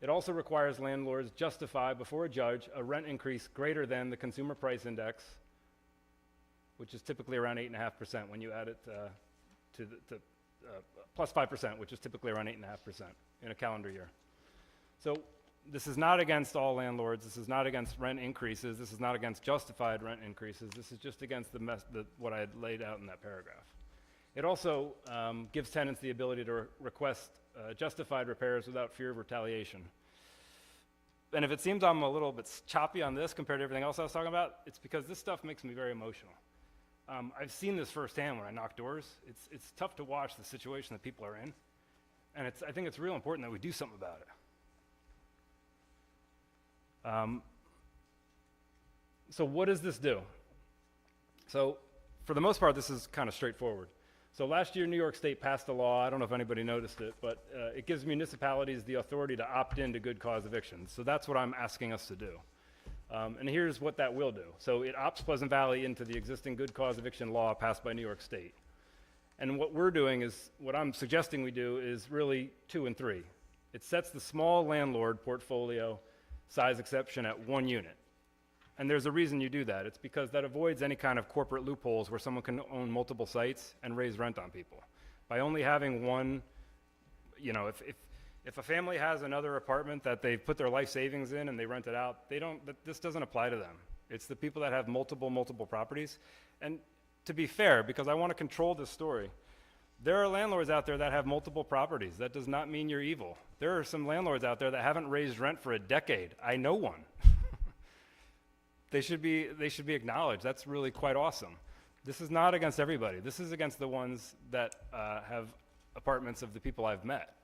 It also requires landlords justify before a judge a rent increase greater than the consumer price index, which is typically around 8.5% when you add it to plus 5%, which is typically around 8.5% in a calendar year. So this is not against all landlords. This is not against rent increases. This is not against justified rent increases. This is just against what I had laid out in that paragraph. It also gives tenants the ability to request justified repairs without fear of retaliation. And if it seems I'm a little bit choppy on this compared to everything else I was talking about, it's because this stuff makes me very emotional. I've seen this firsthand when I knock doors. It's tough to watch the situation that people are in, and I think it's real important that we do something about it. So what does this do? So for the most part, this is kind of straightforward. So last year, New York State passed a law, I don't know if anybody noticed it, but it gives municipalities the authority to opt into good cause evictions. So that's what I'm asking us to do. And here's what that will do. So it opts Pleasant Valley into the existing good cause eviction law passed by New York State. And what we're doing is, what I'm suggesting we do is really 2 and 3. It sets the small landlord portfolio size exception at 1 unit. And there's a reason you do that. It's because that avoids any kind of corporate loopholes where someone can own multiple sites and raise rent on people. By only having one, you know, if a family has another apartment that they've put their life savings in and they rent it out, this doesn't apply to them. It's the people that have multiple properties. And to be fair, because I want to control this story, there are landlords out there that have multiple properties. That does not mean you're evil. There are some landlords out there that haven't raised rent for a decade. I know one. They should be acknowledged. That's really quite awesome. This is not against everybody. This is against the ones that have apartments of the people I've met.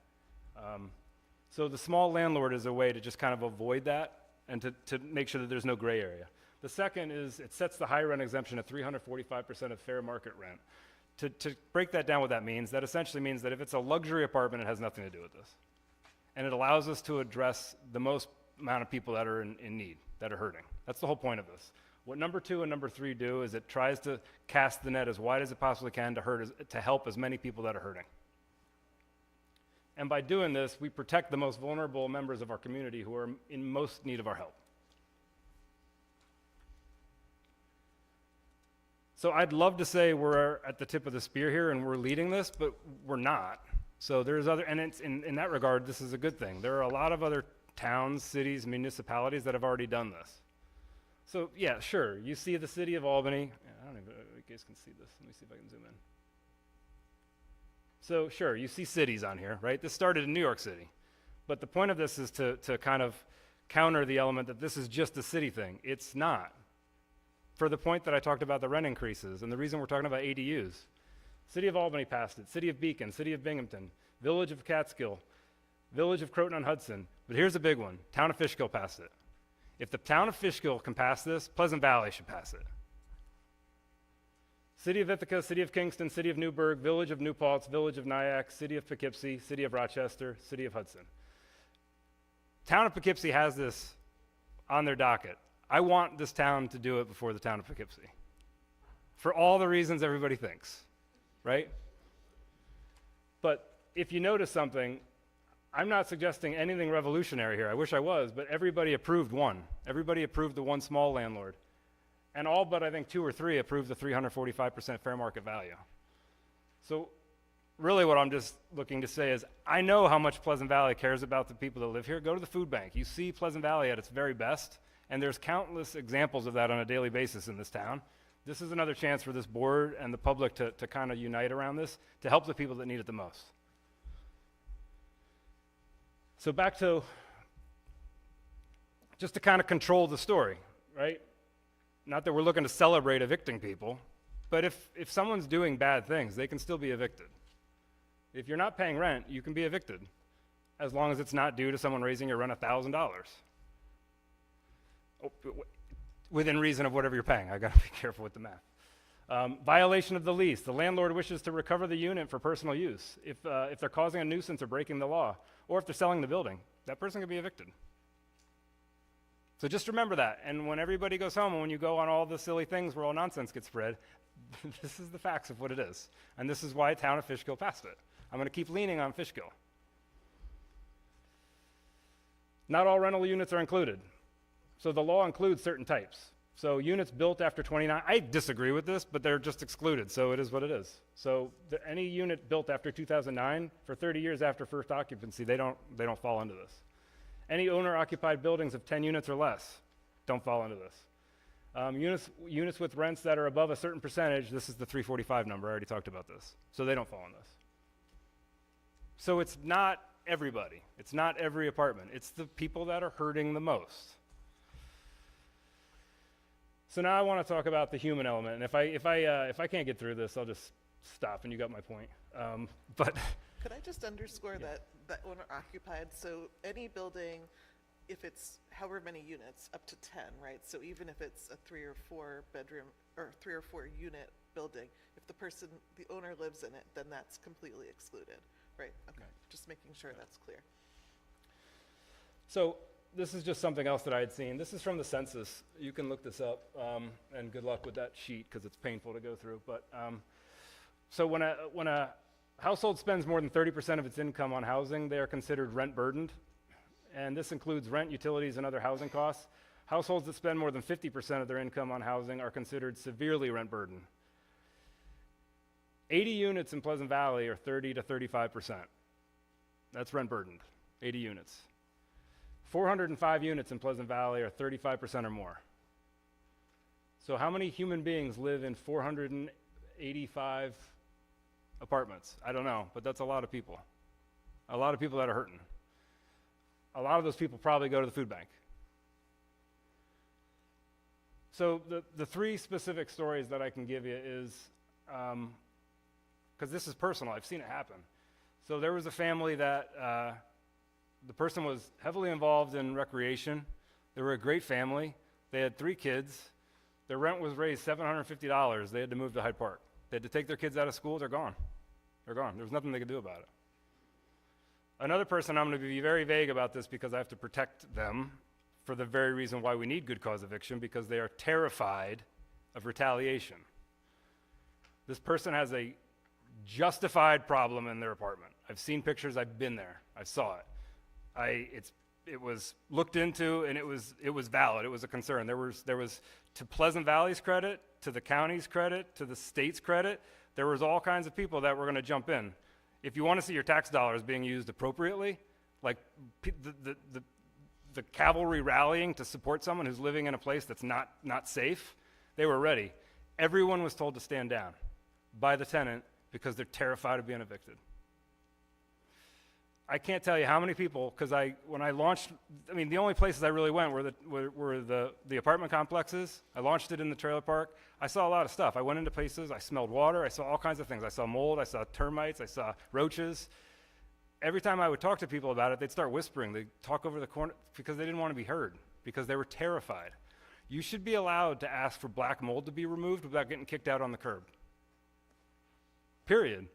So the small landlord is a way to just kind of avoid that and to make sure that there's no gray area. The second is it sets the high rent exemption at 345% of fair market rent. To break that down, what that means, that essentially means that if it's a luxury apartment, it has nothing to do with this. And it allows us to address the most amount of people that are in need, that are hurting. That's the whole point of this. What number 2 and number 3 do is it tries to cast the net as wide as it possibly can to help as many people that are hurting. And by doing this, we protect the most vulnerable members of our community who are in most need of our help. So I'd love to say we're at the tip of the spear here and we're leading this, but we're not. So there's other, and it's in that regard, this is a good thing. There are a lot of other towns, cities, municipalities that have already done this. So yeah, sure, you see the city of Albany. I don't even, you guys can see this. Let me see if I can zoom in. So sure, you see cities on here, right? This started in New York City. But the point of this is to kind of counter the element that this is just a city thing. It's not. For the point that I talked about the rent increases and the reason we're talking about ADUs. City of Albany passed it, City of Beacon, City of Binghamton, Village of Catskill, Village of Croton-on-Hudson. But here's a big one, Town of Fishkill passed it. If the Town of Fishkill can pass this, Pleasant Valley should pass it. City of Ithaca, City of Kingston, City of Newburgh, Village of New Paltz, Village of Nyack, City of Poughkeepsie, City of Rochester, City of Hudson. Town of Poughkeepsie has this on their docket. I want this town to do it before the Town of Poughkeepsie. For all the reasons everybody thinks, right? But if you notice something, I'm not suggesting anything revolutionary here. I wish I was, but everybody approved one. Everybody approved the one small landlord. And all but I think 2 or 3 approved the 345% fair market value. So really what I'm just looking to say is I know how much Pleasant Valley cares about the people that live here. Go to the food bank. You see Pleasant Valley at its very best, and there's countless examples of that on a daily basis in this town. This is another chance for this board and the public to kind of unite around this to help the people that need it the most. So back to just to kind of control the story, right? Not that we're looking to celebrate evicting people, but if someone's doing bad things, they can still be evicted. If you're not paying rent, you can be evicted, as long as it's not due to someone raising your rent $1,000. Within reason of whatever you're paying. I gotta be careful with the math. Violation of the lease. The landlord wishes to recover the unit for personal use. If they're causing a nuisance or breaking the law, or if they're selling the building, that person can be evicted. So just remember that. And when everybody goes home and when you go on all the silly things where all nonsense gets spread, this is the facts of what it is. And this is why Town of Fishkill passed it. I'm going to keep leaning on Fishkill. Not all rental units are included. So the law includes certain types. So units built after 29, I disagree with this, but they're just excluded, so it is what it is. So any unit built after 2009, for 30 years after first occupancy, they don't fall into this. Any owner-occupied buildings of 10 units or less don't fall into this. Units with rents that are above a certain percentage, this is the 345 number, I already talked about this. So they don't fall in this. So it's not everybody. It's not every apartment. It's the people that are hurting the most. So now I want to talk about the human element. And if I can't get through this, I'll just stop, and you got my point. But Could I just underscore that owner occupied, so any building, if it's however many units, up to 10, right? So even if it's a 3 or 4 bedroom, or 3 or 4 unit building, if the owner lives in it, then that's completely excluded, right? Okay, just making sure that's clear. So this is just something else that I had seen. This is from the census. You can look this up, and good luck with that sheet because it's painful to go through. But So when a household spends more than 30% of its income on housing, they are considered rent burdened. And this includes rent, utilities, and other housing costs. Households that spend more than 50% of their income on housing are considered severely rent burdened. 80 units in Pleasant Valley are 30 to 35%. That's rent burdened, 80 units. 405 units in Pleasant Valley are 35% or more. So how many human beings live in 485 apartments? I don't know, but that's a lot of people. A lot of people that are hurting. A lot of those people probably go to the food bank. So the three specific stories that I can give you is, because this is personal, I've seen it happen. So there was a family that the person was heavily involved in recreation. They were a great family. They had 3 kids. Their rent was raised $750. They had to move to Hyde Park. They had to take their kids out of school. They're gone. They're gone. There was nothing they could do about it. Another person, I'm going to be very vague about this because I have to protect them for the very reason why we need good cause eviction, because they are terrified of retaliation. This person has a justified problem in their apartment. I've seen pictures. I've been there. I saw it. It was looked into, and it was valid. It was a concern. There was, to Pleasant Valley's credit, to the county's credit, to the state's credit, there was all kinds of people that were going to jump in. If you want to see your tax dollars being used appropriately, like the cavalry rallying to support someone who's living in a place that's not safe, they were ready. Everyone was told to stand down by the tenant because they're terrified of being evicted. I can't tell you how many people, because when I launched, the only places I really went were the apartment complexes. I launched it in the trailer park. I saw a lot of stuff. I went into places, I smelled water, I saw all kinds of things. I saw mold, I saw termites, I saw roaches. Every time I would talk to people about it, they'd start whispering. They'd talk over the corner because they didn't want to be heard, because they were terrified. You should be allowed to ask for black mold to be removed without getting kicked out on the curb. Period.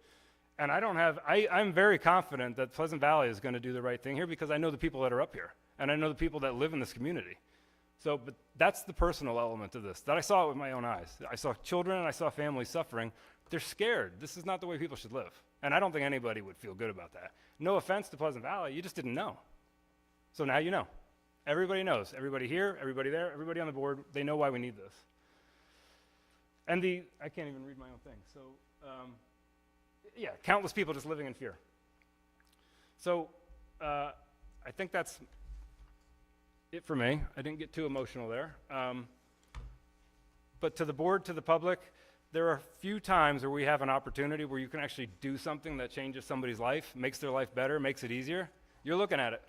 And I'm very confident that Pleasant Valley is going to do the right thing here because I know the people that are up here, and I know the people that live in this community. So, but that's the personal element of this, that I saw it with my own eyes. I saw children and I saw families suffering. They're scared. This is not the way people should live. And I don't think anybody would feel good about that. No offense to Pleasant Valley, you just didn't know. So now you know. Everybody knows. Everybody here, everybody there, everybody on the board, they know why we need this. And I can't even read my own thing. So, yeah, countless people just living in fear. So I think that's it for me. I didn't get too emotional there. But to the board, to the public, there are few times where we have an opportunity where you can actually do something that changes somebody's life, makes their life better, makes it easier. You're looking at it.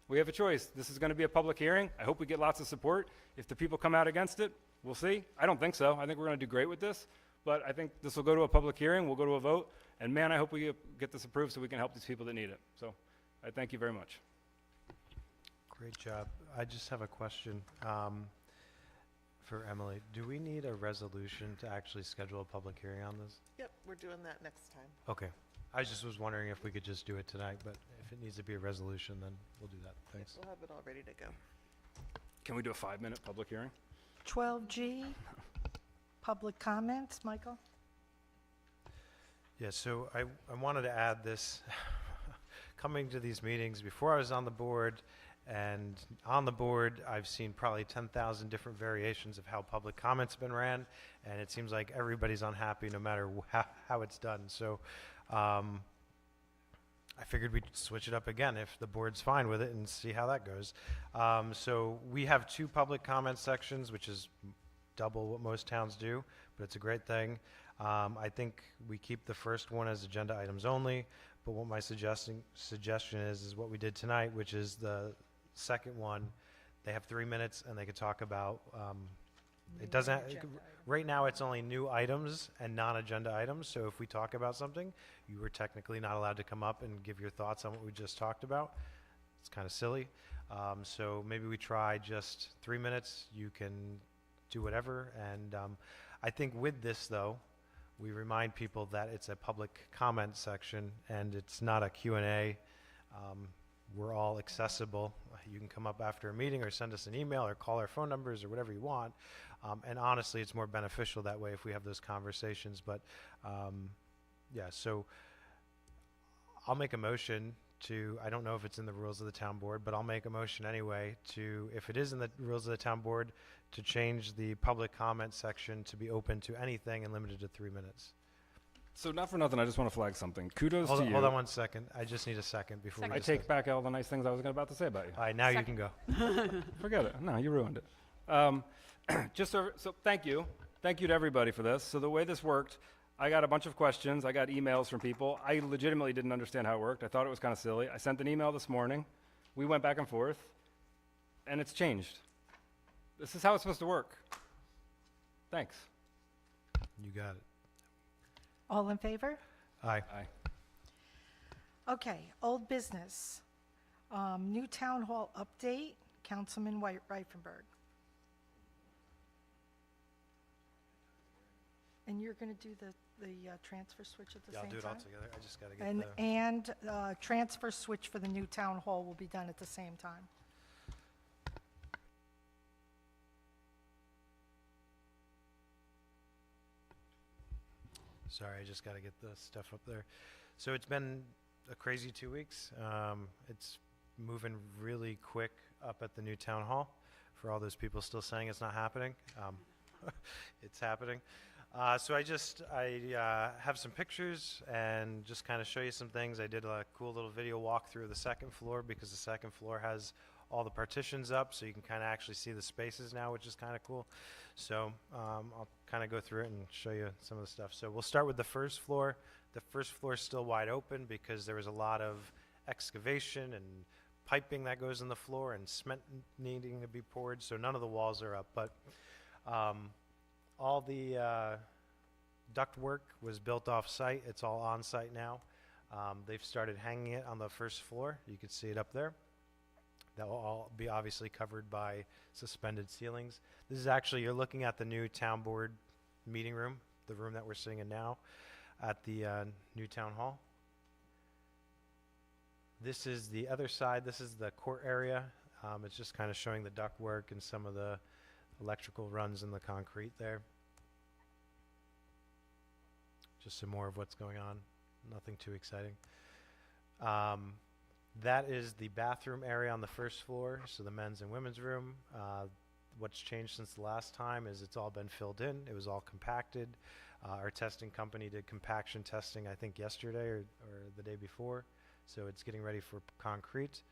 We have a choice. This is going to be a public hearing. I hope we get lots of support. If the people come out against it, we'll see. I don't think so. I think we're going to do great with this. But I think this will go to a public hearing, we'll go to a vote, and man, I hope we get this approved so we can help these people that need it. So I thank you very much. Great job. I just have a question for Emily. Do we need a resolution to actually schedule a public hearing on this? Yep, we're doing that next time. Okay. I just was wondering if we could just do it tonight, but if it needs to be a resolution, then we'll do that. Thanks. We'll have it all ready to go. Can we do a 5-minute public hearing? 12G, public comments. Michael? Yeah, so I wanted to add this. Coming to these meetings, before I was on the board, and on the board, I've seen probably 10,000 different variations of how public comments have been ran, and it seems like everybody's unhappy no matter how it's done. So I figured we'd switch it up again if the board's fine with it and see how that goes. So we have 2 public comment sections, which is double what most towns do, but it's a great thing. I think we keep the first one as agenda items only, but what my suggestion is what we did tonight, which is the second one. They have 3 minutes and they could talk about, it doesn't, right now it's only new items and non-agenda items, so if we talk about something, you were technically not allowed to come up and give your thoughts on what we just talked about. It's kind of silly. So maybe we try just 3 minutes, you can do whatever, and I think with this though, we remind people that it's a public comment section and it's not a Q&A. We're all accessible. You can come up after a meeting or send us an email or call our phone numbers or whatever you want. And honestly, it's more beneficial that way if we have those conversations. But yeah, so I'll make a motion to, I don't know if it's in the rules of the town board, but I'll make a motion anyway to, if it is in the rules of the town board, to change the public comment section to be open to anything and limited to 3 minutes. So not for nothing, I just want to flag something. Kudos to you. Hold on 1 second. I just need a second before we I discuss. take back all the nice things I was about to say about you. All right, now you can go. Forget it. No, you ruined it. So thank you. Thank you to everybody for this. So the way this worked, I got a bunch of questions. I got emails from people. I legitimately didn't understand how it worked. I thought it was kind of silly. I sent an email this morning. We went back and forth, and it's changed. This is how it's supposed to work. Thanks. You got it. All in favor? Aye. Aye. Okay, old business. New town hall update, Councilman Reifenberg. And you're going to do the transfer switch at the Yeah, same I'll do it time? all together. I just got to get And transfer switch for the new town hall will be done at the same time. Sorry, I just got to get the stuff up there. So it's been a crazy 2 weeks. It's moving really quick up at the new town hall. For all those people still saying it's not happening, it's happening. So I have some pictures and just kind of show you some things. I did a cool little video walkthrough of the second floor because the second floor has all the partitions up, so you can kind of actually see the spaces now, which is kind of cool. So I'll kind of go through it and show you some of the stuff. So we'll start with the first floor. The first floor is still wide open because there was a lot of excavation and piping that goes in the floor and cement needing to be poured, so none of the walls are up. But all the duct work was built off-site. It's all on-site now. They've started hanging it on the first floor. You can see it up there. That will all be obviously covered by suspended ceilings. This is actually, you're looking at the new town board meeting room, the room that we're sitting in now at the new town hall. This is the other side. This is the court area. It's just kind of showing the ductwork and some of the electrical runs in the concrete there. Just some more of what's going on. Nothing too exciting. That is the bathroom area on the first floor, so the men's and women's room. What's changed since the last time is it's all been filled in. It was all compacted. Our testing company did compaction testing, I think, yesterday or the day before, so it's getting ready for concrete.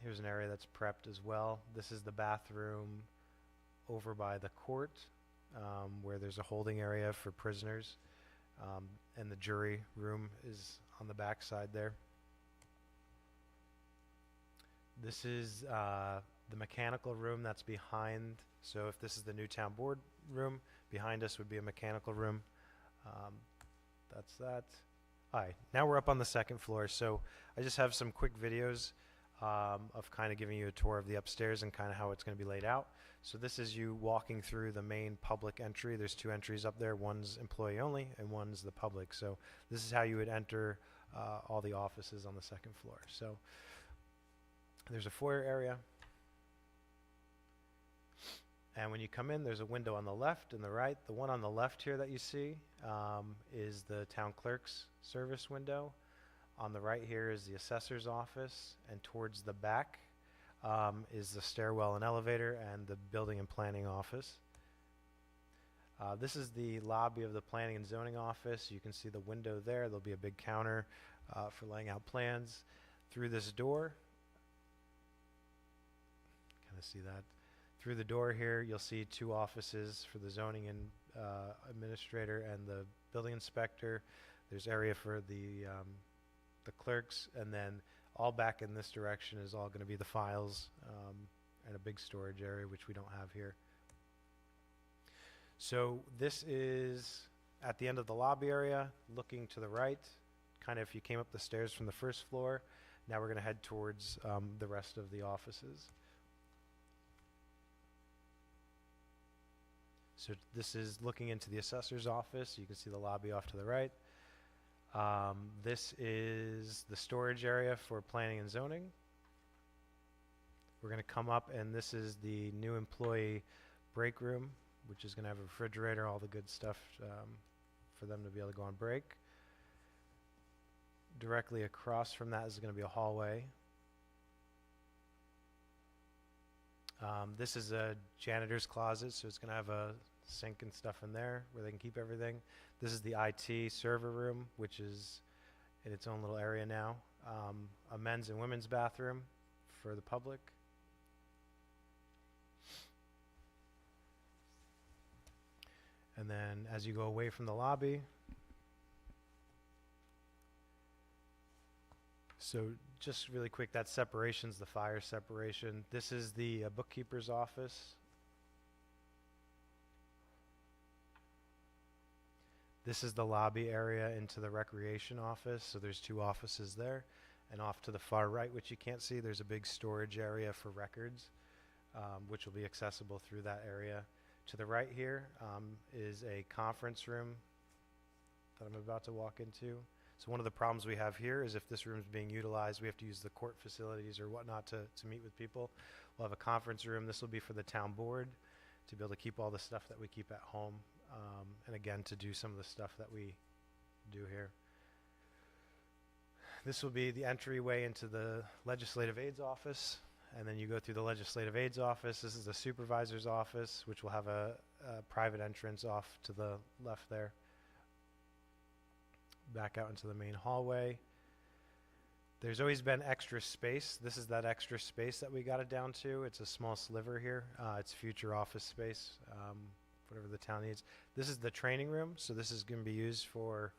Here's an area that's prepped as well. This is the bathroom over by the court, where there's a holding area for prisoners, and the jury room is on the back side there. This is the mechanical room that's behind. So if this is the new town board room, behind us would be a mechanical room. That's that. All right, now we're up on the second floor. So I just have some quick videos of kind of giving you a tour of the upstairs and kind of how it's going to be laid out. So this is you walking through the main public entry. There's two entries up there. One's employee only and one's the public. So this is how you would enter all the offices on the second floor. So there's a foyer area. And when you come in, there's a window on the left and the right. The one on the left here that you see is the town clerk's service window. On the right here is the assessor's office, and towards the back is the stairwell and elevator and the building and planning office. This is the lobby of the planning and zoning office. You can see the window there. There'll be a big counter for laying out plans. Through this door, kind of see that. Through the door here, you'll see two offices for the zoning and administrator and the building inspector. There's area for the clerks, and then all back in this direction is all going to be the files and a big storage area, which we don't have here. So this is at the end of the lobby area, looking to the right, kind of if you came up the stairs from the first floor. Now we're going to head towards the rest of the offices. So this is looking into the assessor's office. You can see the lobby off to the right. This is the storage area for planning and zoning. We're going to come up, and this is the new employee break room, which is gonna have a refrigerator, all the good stuff, for them to be able to go on break. Directly across from that is gonna be a hallway. This is a janitor's closet, so it's gonna have a sink and stuff in there where they can keep everything. This is the IT server room, which is in its own little area now. A men's and women's bathroom for the public. And then as you go away from the lobby, so just really quick, that separation's the fire separation. This is the bookkeeper's office. This is the lobby area into the recreation office, so there's 2 offices there. And off to the far right, which you can't see, there's a big storage area for records, which will be accessible through that area. To the right here is a conference room that I'm about to walk into. So one of the problems we have here is if this room is being utilized, we have to use the court facilities or whatnot to meet with people. We'll have a conference room. This will be for the town board to be able to keep all the stuff that we keep at home. And again, to do some of the stuff that we do here. This will be the entryway into the legislative aids office. And then you go through the legislative aids office. This is the supervisor's office, which will have a private entrance off to the left there. Back out into the main hallway. There's always been extra space. This is that extra space that we got it down to. It's a small sliver here. It's future office space, whatever the town needs. This is the training room. So this is going to be used for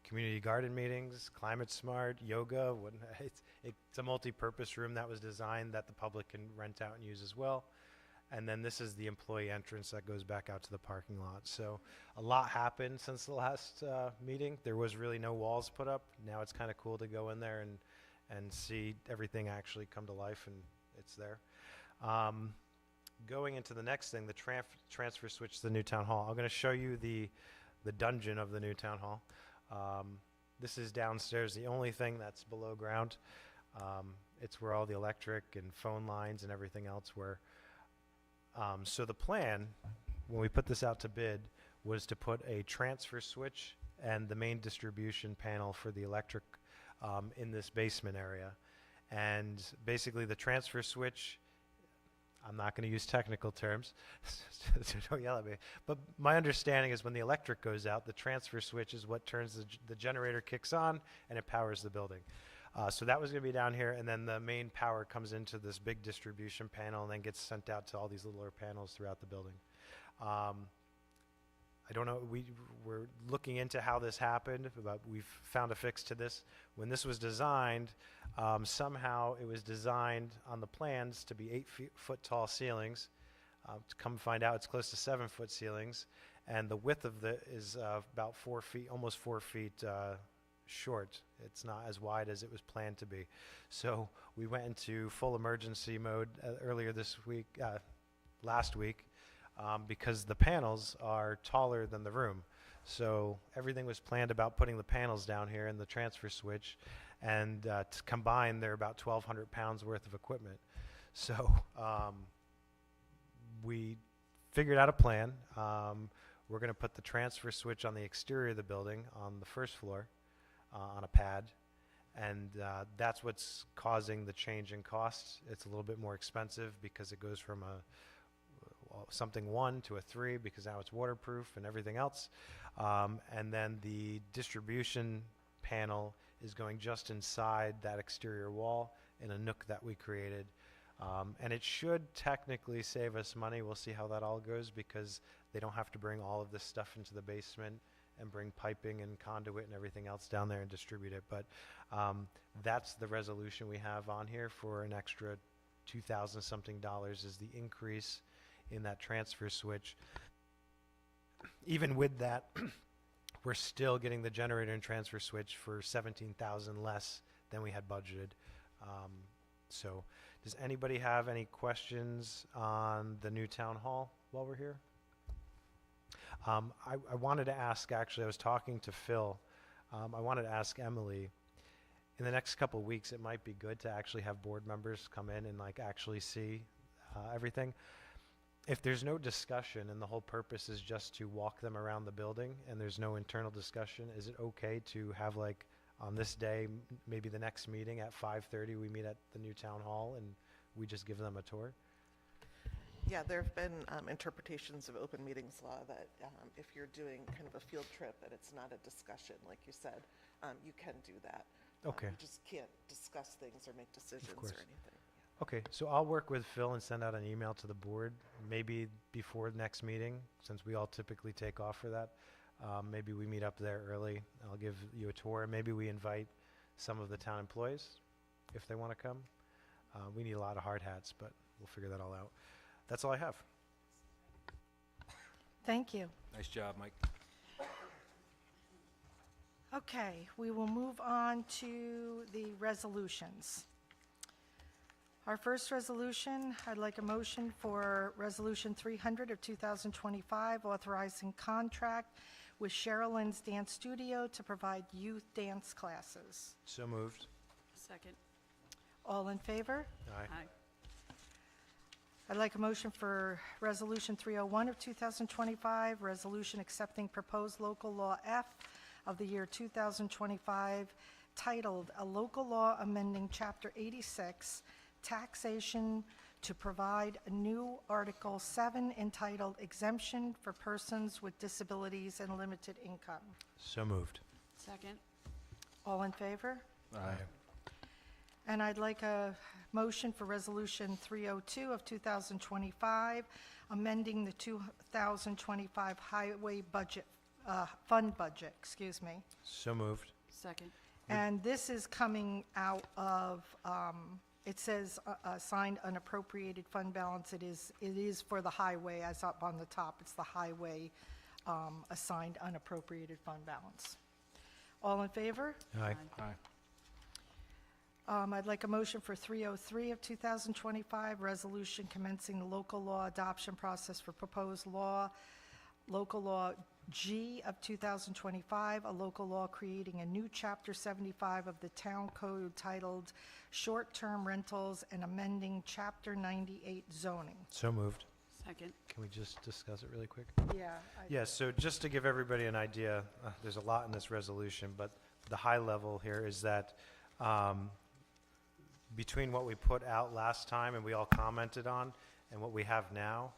community garden meetings, climate smart, yoga. It's a multi-purpose room that was designed that the public can rent out and use as well. And then this is the employee entrance that goes back out to the parking lot. So a lot happened since the last meeting. There was really no walls put up. Now it's kind of cool to go in there and see everything actually come to life, and it's there. Going into the next thing, the transfer switch to the new town hall. I'm going to show you the dungeon of the new town hall. This is downstairs, the only thing that's below ground. It's where all the electric and phone lines and everything else were. So the plan, when we put this out to bid, was to put a transfer switch and the main distribution panel for the electric in this basement area. And basically the transfer switch, I'm not going to use technical terms, so don't yell at me, but my understanding is when the electric goes out, the transfer switch is what turns the generator kicks on and it powers the building. So that was going to be down here, and then the main power comes into this big distribution panel and then gets sent out to all these littler panels throughout the building. I don't know, we're looking into how this happened, but we've found a fix to this. When this was designed, somehow it was designed on the plans to be 8-foot tall ceilings. To come find out, it's close to 7-foot ceilings, and the width of it is about 4 feet, almost 4 feet short. It's not as wide as it was planned to be. So we went into full emergency mode earlier this week, last week, because the panels are taller than the room. So everything was planned about putting the panels down here and the transfer switch, and to combine, they're about 1,200 pounds worth of equipment. So we figured out a plan. We're going to put the transfer switch on the exterior of the building on the first floor. On a pad, and that's what's causing the change in costs. It's a little bit more expensive because it goes from something 1 to a 3 because now it's waterproof and everything else. And then the distribution panel is going just inside that exterior wall in a nook that we created. And it should technically save us money. We'll see how that all goes because they don't have to bring all of this stuff into the basement and bring piping and conduit and everything else down there and distribute it. But that's the resolution we have on here for an extra $2,000 something is the increase in that transfer switch. Even with that, we're still getting the generator and transfer switch for $17,000 less than we had budgeted. So does anybody have any questions on the new town hall while we're here? I wanted to ask, actually, I was talking to Phil. I wanted to ask Emily, in the next couple of weeks, it might be good to actually have board members come in and like actually see everything. If there's no discussion and the whole purpose is just to walk them around the building and there's no internal discussion, is it okay to have like on this day, maybe the next meeting at 5:30, we meet at the new town hall and we just give them a tour? Yeah, there have been interpretations of open meetings law that if you're doing kind of a field trip and it's not a discussion, like you said, you can do that. Okay. You just can't discuss things or make decisions course. or anything. Okay, so I'll work with Phil and send out an email to the board, maybe before the next meeting, since we all typically take off for that. Maybe we meet up there early. I'll give you a tour. Maybe we invite some of the town employees if they want to come. We need a lot of hard hats, but we'll figure that all out. That's all I have. Thank you. Nice job, Mike. Okay, we will move on to the resolutions. Our first resolution, I'd like a motion for Resolution 300 of 2025, authorizing contract with Sherilyn's Dance Studio to provide youth dance classes. So moved. Second. All in favor? Aye. Aye. I'd like a motion for Resolution 301 of 2025, resolution accepting proposed local law F of the year 2025, titled "A Local Law Amending Chapter 86, Taxation to Provide a New Article 7 entitled Exemption for Persons with Disabilities and Limited Income." So moved. Second. All in favor? Aye. And I'd like a motion for Resolution 302 of 2025, amending the 2025 highway budget, fund budget, excuse me. So moved. Second. And this is coming out of, it says assigned unappropriated fund balance. It is for the highway, as up on the top. It's the highway assigned unappropriated fund balance. All in favor? Aye. Aye. I'd like a motion for 303 of 2025, resolution commencing the local law adoption process for proposed law, local law G of 2025, a local law creating a new Chapter 75 of the Town Code titled Short-Term Rentals and amending Chapter 98 zoning. So moved. Second. Can we just discuss it really quick? Yeah. Yeah, so just to give everybody an idea, there's a lot in this resolution, but the high level here is that between what we put out last time and we all commented on and what we have now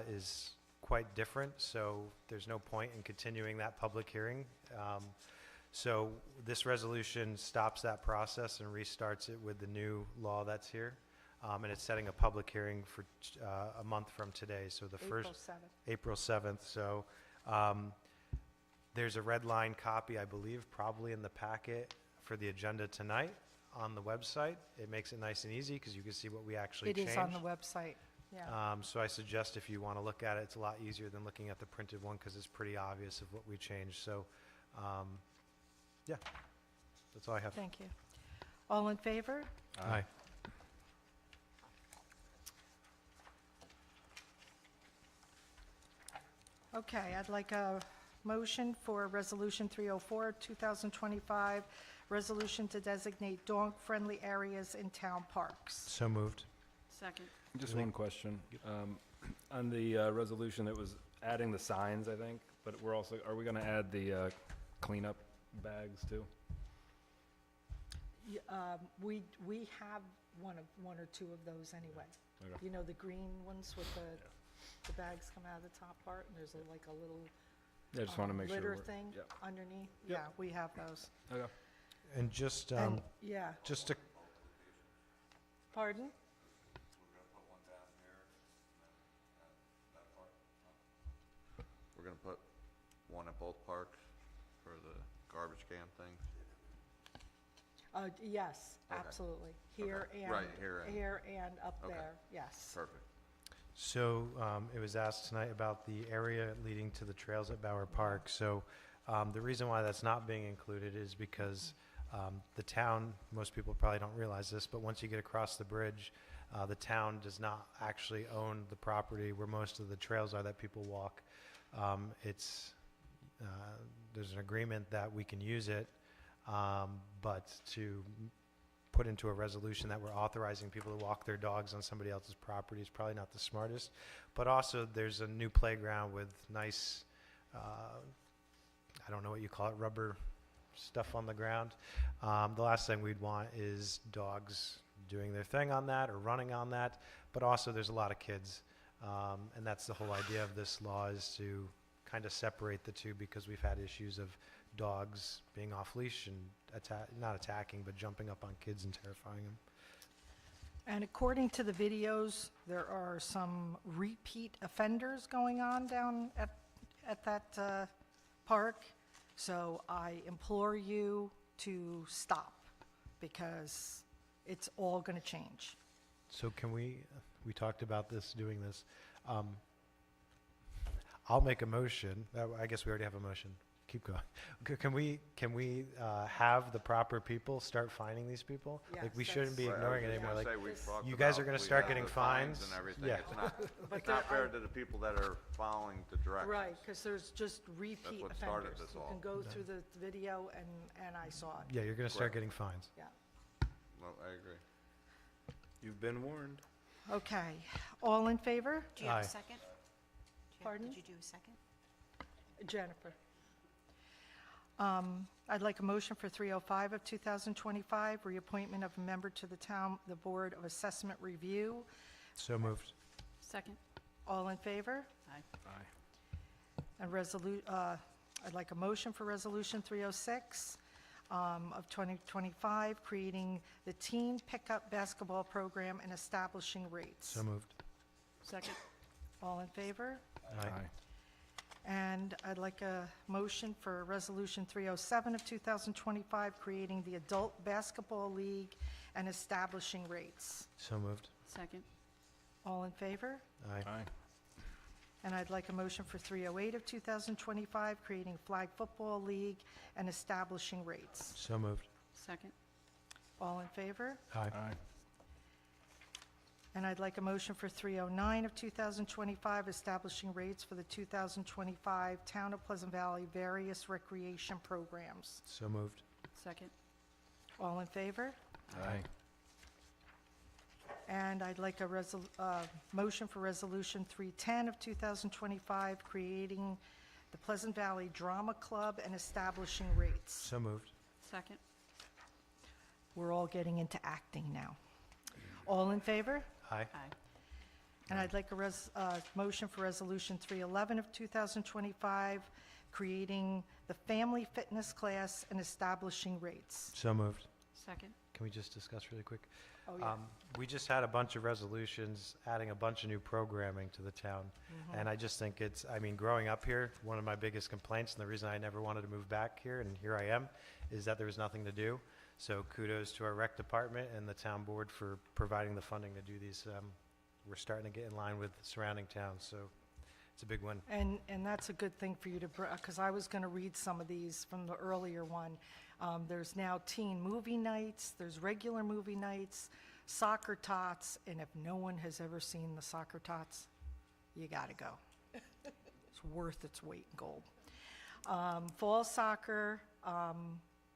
is quite different, so there's no point in continuing that public hearing. So this resolution stops that process and restarts it with the new law that's here. And it's setting a public hearing for a month from today, so the April first 7th. April 7th. So there's a red line copy, I believe, probably in the packet for the agenda tonight on the website. It makes it nice and easy because you can see what we actually It changed. is on the website, yeah. So I suggest if you want to look at it, it's a lot easier than looking at the printed one because it's pretty obvious of what we changed. So, yeah, that's all I have. Thank you. All in favor? Aye. Okay, I'd like a motion for Resolution 304, 2025, resolution to designate dog-friendly areas in town parks. So moved. Second. Just one question. On the resolution, it was adding the signs, I think, but we're also, are we going to add the cleanup bags too? We have one or two of those anyway. Okay. You know, the green ones with the bags come out of the top part, and there's like a little Yeah, I just want to make sure. litter we're- thing Yep. underneath. Yep. Yeah, we have those. Okay. And just, And, yeah, just to, pardon? We're gonna put one at both parks for the garbage can thing. Yes, Okay. absolutely. Here Okay. and. Right, here and- and up Okay. there, yes. Perfect. so it was asked tonight about the area leading to the trails at Bower Park. So the reason why that's not being included is because the town, most people probably don't realize this, but once you get across the bridge, the town does not actually own the property where most of the trails are that people walk. There's an agreement that we can use it, but to put into a resolution that we're authorizing people to walk their dogs on somebody else's property is probably not the smartest. But also, there's a new playground with nice, I don't know what you call it, rubber stuff on the ground. The last thing we'd want is dogs doing their thing on that or running on that. But also, there's a lot of kids. And that's the whole idea of this law, is to kind of separate the two, because we've had issues of dogs being off leash and not attacking, but jumping up on kids and terrifying them. And according to the videos, there are some repeat offenders going on down at that park. So I implore you to stop, because it's all going to change. So can we talked about this, doing this. I'll make a motion. I guess we already have a motion. Keep going. Can we have the proper people start finding these people? Like, we Yes, shouldn't be Right, I was ignoring it just anymore. gonna Like, say, we've talked you guys about are gonna we start have getting the fines fines. and everything. Yeah. It's not, But it's not there fair are- to the people that are following the directions. Right, because there's just repeat what started offenders. this You all. can go through the video, and I saw it. Yeah, you're gonna start Correct. getting fines. Yeah. Well, I agree. You've been warned. Okay. All in favor? Do you have Aye. a second? Pardon? Did you do a second? Jennifer. I'd like a motion for 305 of 2025, reappointment of a member to the Board of Assessment Review. So moved. Second? All in favor? Aye. Aye. And I'd like a motion for Resolution 306 of 2025, creating the teen pickup basketball program and establishing rates. So moved. Second? All in favor? Aye. And I'd like a motion for Resolution 307 of 2025, creating the Adult Basketball League and establishing rates. So moved. Second? All in favor? Aye. Aye. And I'd like a motion for 308 of 2025, creating Flag Football League and establishing rates. So moved. Second? All in favor? Aye. Aye. And I'd like a motion for 309 of 2025, establishing rates for the 2025 Town of Pleasant Valley various recreation programs. So moved. Second? All in favor? Aye. And I'd like a motion for Resolution 310 of 2025, creating the Pleasant Valley Drama Club and establishing rates. So moved. Second? We're all getting into acting now. All in favor? Aye. Aye. And I'd like a motion for Resolution 311 of 2025, creating the Family Fitness Class and establishing rates. So moved. Second? Can we just discuss really quick? Oh, yeah. We just had a bunch of resolutions adding a bunch of new programming to the town. And I just think growing up here, one of my biggest complaints, and the reason I never wanted to move back here, and here I am, is that there was nothing to do. So kudos to our rec department and the town board for providing the funding to do these. We're starting to get in line with surrounding towns, so it's a big win. And that's a good thing for you to, because I was going to read some of these from the earlier one. There's now teen movie nights, there's regular movie nights, soccer tots, and if no one has ever seen the soccer tots, you got to go. It's worth its weight in gold. Fall soccer,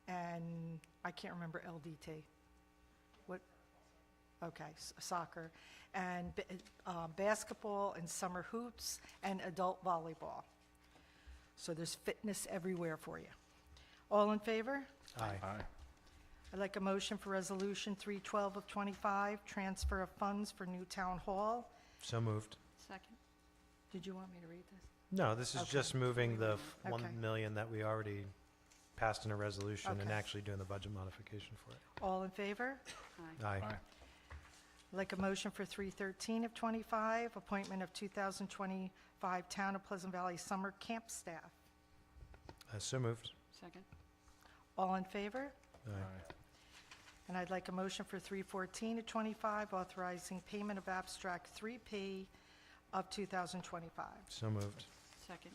and I can't remember LDT. What? Okay, soccer, and basketball and summer hoops and adult volleyball. So there's fitness everywhere for you. All in favor? Aye. Aye. I'd like a motion for Resolution 312 of 25, transfer of funds for new town hall. So moved. Second? Did you want me to read this? No, this is Okay. just moving the Okay. 1 million that we already passed in a resolution and Okay. actually doing the budget modification for it. All in favor? Aye. Aye. Aye. I'd like a motion for 313 of 25, appointment of 2025 Town of Pleasant Valley Summer Camp staff. So moved. Second? All in favor? Aye. And I'd like a motion for 314 of 25, authorizing payment of abstract 3P of 2025. So moved. Second?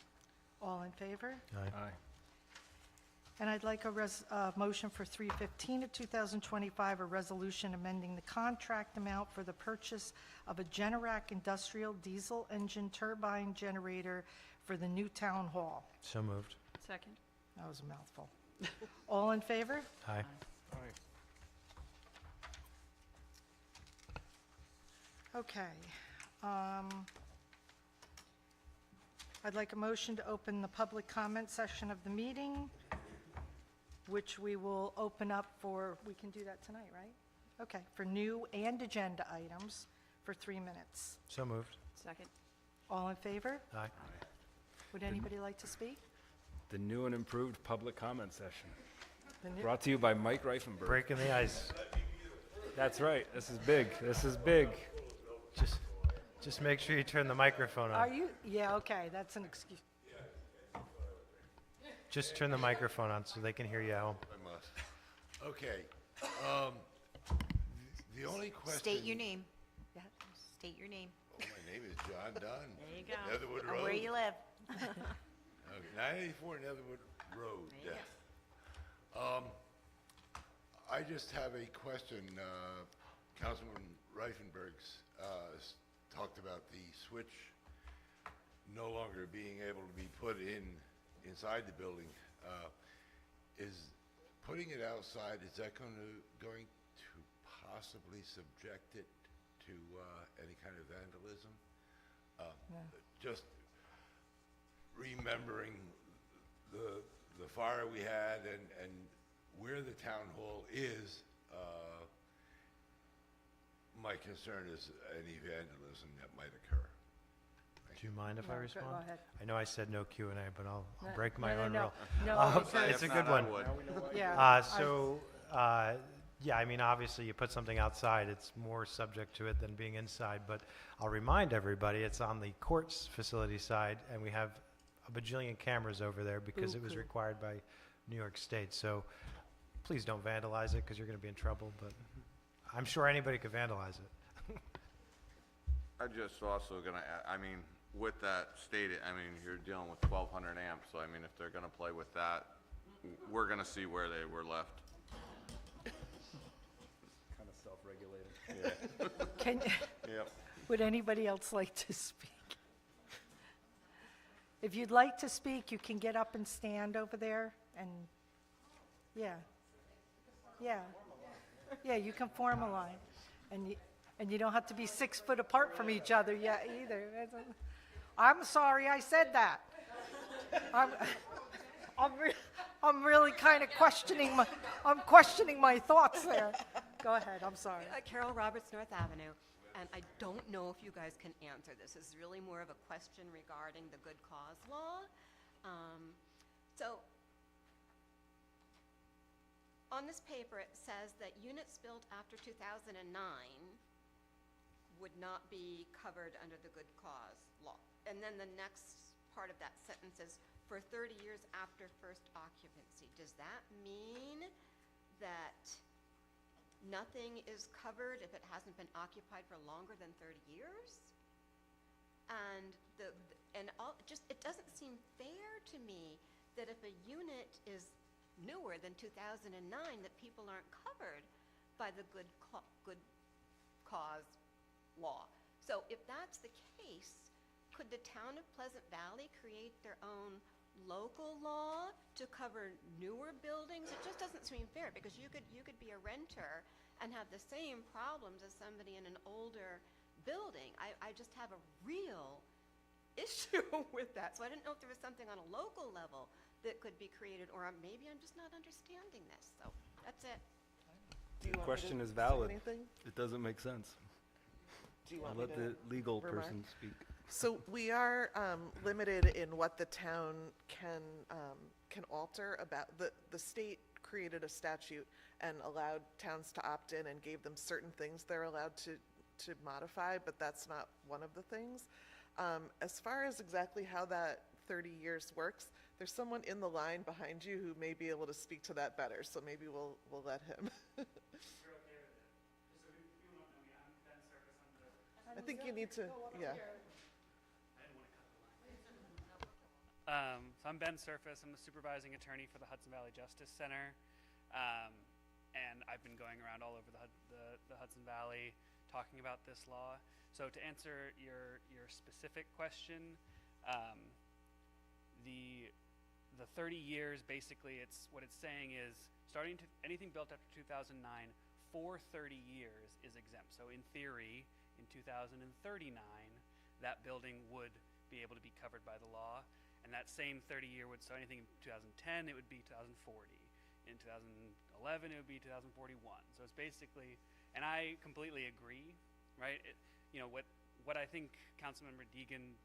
All in favor? Aye. Aye. And I'd like a motion for 315 of 2025, a resolution amending the contract amount for the purchase of a Generac industrial diesel engine turbine generator for the new town hall. So moved. Second? That was a mouthful. All in favor? Aye. Aye. Okay. I'd like a motion to open the public comment session of the meeting, which we will open up for, we can do that tonight, right? Okay, for new and agenda items for 3 minutes. So moved. Second. All in favor? Aye. Would anybody like to speak? The new and improved public comment session, The new- brought to you by Mike Reifenberg. Breaking the ice. That's right, this is big, this is big. Just make sure you turn the microphone Are on. you? Yeah, okay, that's an excuse. Just turn the microphone on so they can hear you, Al. I must. Okay, the only question. State your name. Yeah. State your name. Oh, my name is John Dunn. There you go. Netherwood And Road. where you live. Okay, 984 Netherwood Road, There you yes. I just have a question. Councilman Reifenberg's talked about the switch no longer being able to be put inside the building. Is putting it outside, is that going to possibly subject it to any kind of vandalism? Just remembering the fire we had and where the town hall is, my concern is any vandalism that might occur. Do you mind if No, I go respond? ahead. I know I said no Q&A, but I'll No, break my no, own no, rule. no, because- It's a If good not, I one. would. Yeah. Yeah, I mean, obviously, you put something outside, it's more subject to it than being inside, but I'll remind everybody, it's on the courts facility side, and we have a bajillion cameras over there because it was cool. required by New York State, so please don't vandalize it, because you're gonna be in trouble, but I'm sure anybody could vandalize it. I'm just also gonna add, I mean, with that stated, I mean, you're dealing with 1,200 amps, so I mean, if they're gonna play with that, we're gonna see where they were left. Kind of self-regulating. Can, Yep. would anybody else like to speak? If you'd like to speak, you can get up and stand over there and, yeah. Yeah. Yeah, you can form a line. And you don't have to be 6 foot apart from each other yet either. I'm sorry I said that. I'm really kind of questioning my thoughts there. Go ahead, I'm sorry. Carol Roberts, North Avenue, and I don't know if you guys can answer this. This is really more of a question regarding the good cause law. So, on this paper, it says that units built after 2009 would not be covered under the good cause law. And then the next part of that sentence is, for 30 years after first occupancy. Does that mean that nothing is covered if it hasn't been occupied for longer than 30 years? And it doesn't seem fair to me that if a unit is newer than 2009, that people aren't covered by the good cause law. So if that's the case, could the town of Pleasant Valley create their own local law to cover newer buildings? It just doesn't seem fair, because you could be a renter and have the same problems as somebody in an older building. I just have a real issue with that. So I didn't know if there was something on a local level that could be created, or maybe I'm just not understanding this. So that's it. Do you The want me to question is say valid. anything? It doesn't make sense. Do you I'll want me let to the legal remark? person speak. So we are limited in what the town can alter about, the state created a statute and allowed towns to opt in and gave them certain things they're allowed to modify, but that's not one of the things. As far as exactly how that 30 years works, there's someone in the line behind you who may be able to speak to that better, so maybe we'll let him. I think you need to, yeah. So I'm Ben Surface. I'm the supervising attorney for the Hudson Valley Justice Center, and I've been going around all over the Hudson Valley talking about this law. So to answer your specific question, the 30 years, basically, what it's saying is anything built after 2009 for 30 years is exempt. So in theory, in 2039, that building would be able to be covered by the law. And that same 30-year would, so anything in 2010, it would be 2040. In 2011, it would be 2041. So it's basically, and I completely agree, right? What I think Councilmember Deegan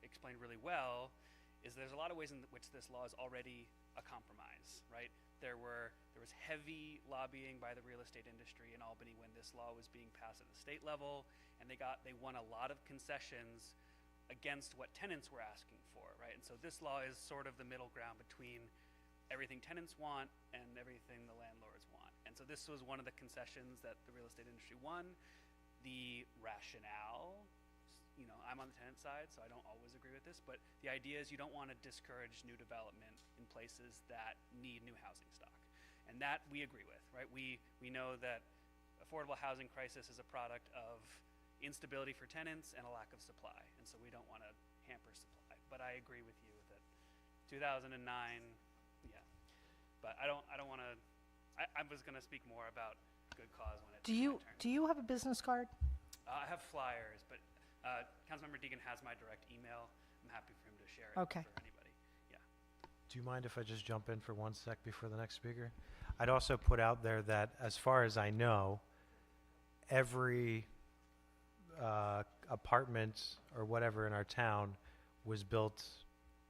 explained really well is there's a lot of ways in which this law is already a compromise, right? There was heavy lobbying by the real estate industry in Albany when this law was being passed at the state level, and they won a lot of concessions against what tenants were asking for, right? And so this law is sort of the middle ground between everything tenants want and everything the landlords want. And so this was one of the concessions that the real estate industry won. The rationale, I'm on the tenant side, so I don't always agree with this, but the idea is you don't want to discourage new development in places that need new housing stock. And that we agree with, right? We know that affordable housing crisis is a product of instability for tenants and a lack of supply, and so we don't want to hamper supply. But I agree with you that 2009, yeah. But I don't want to. I was going to speak more about good cause when it's Do you have a business card? I have flyers, but Councilmember Deegan has my direct email. I'm happy for him to share it Okay. for anybody. Yeah. Do you mind if I just jump in for 1 sec before the next speaker? I'd also put out there that, as far as I know, every apartment or whatever in our town was built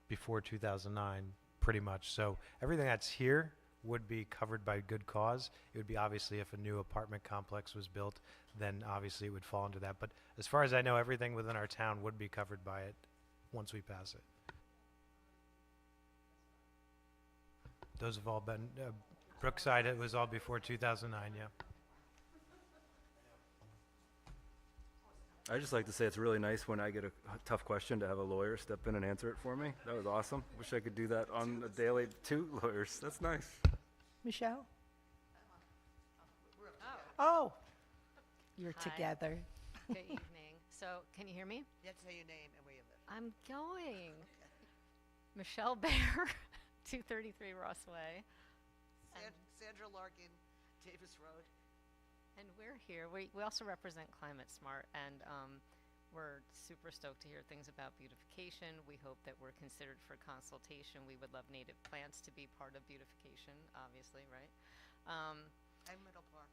before 2009, pretty much. So everything that's here would be covered by good cause. It would be obviously if a new apartment complex was built, then obviously it would fall into that. But as far as I know, everything within our town would be covered by it once we pass it. Those have all been, Brookside, it was all before 2009, yeah. I just like to say it's really nice when I get a tough question to have a lawyer step in and answer it for me. That was awesome. Wish I could do that on a daily. 2 lawyers. That's nice. Michelle? Oh, you're Hi. together. Good evening. So, can you hear me? You have to say your name and where you live. I'm going. Michelle Bear, 233 Ross Way. And- Sandra Larkin, Davis Road. And we're here. We also represent Climate Smart, and we're super stoked to hear things about beautification. We hope that we're considered for consultation. We would love native plants to be part of beautification, obviously, right? I'm Middle Park.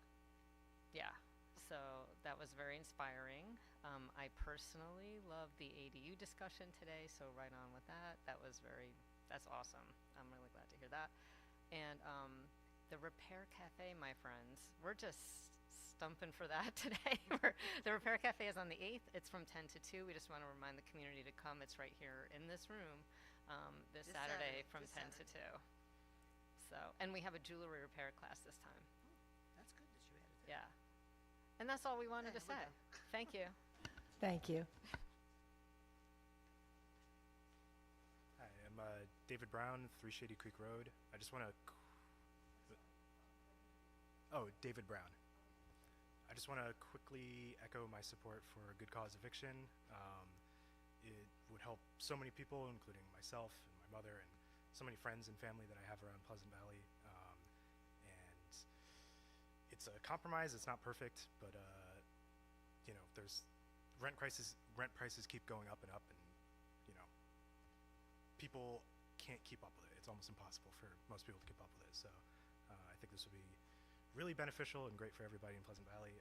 Yeah, so that was very inspiring. I personally love the ADU discussion today, so right on with that. That's awesome. I'm really glad to hear that. And the Repair Cafe, my friends, we're just stumping for that today. The Repair Cafe is on the 8th. It's from 10 to 2. We just want to remind the community to come. It's right here in this room this Saturday from 10 to 2. So, and we have a jewelry repair class this time. That's good that you added that. Yeah. And that's all we wanted to we're say. done. Thank you. Thank you. Hi, I'm David Brown, 3 Shady Creek Road. I just want to... David Brown. I just want to quickly echo my support for good cause eviction. It would help so many people, including myself and my mother and so many friends and family that I have around Pleasant Valley. And it's a compromise. It's not perfect, but there's rent prices keep going up and up, and people can't keep up with it. It's almost impossible for most people to keep up with it. So I think this would be really beneficial and great for everybody in Pleasant Valley.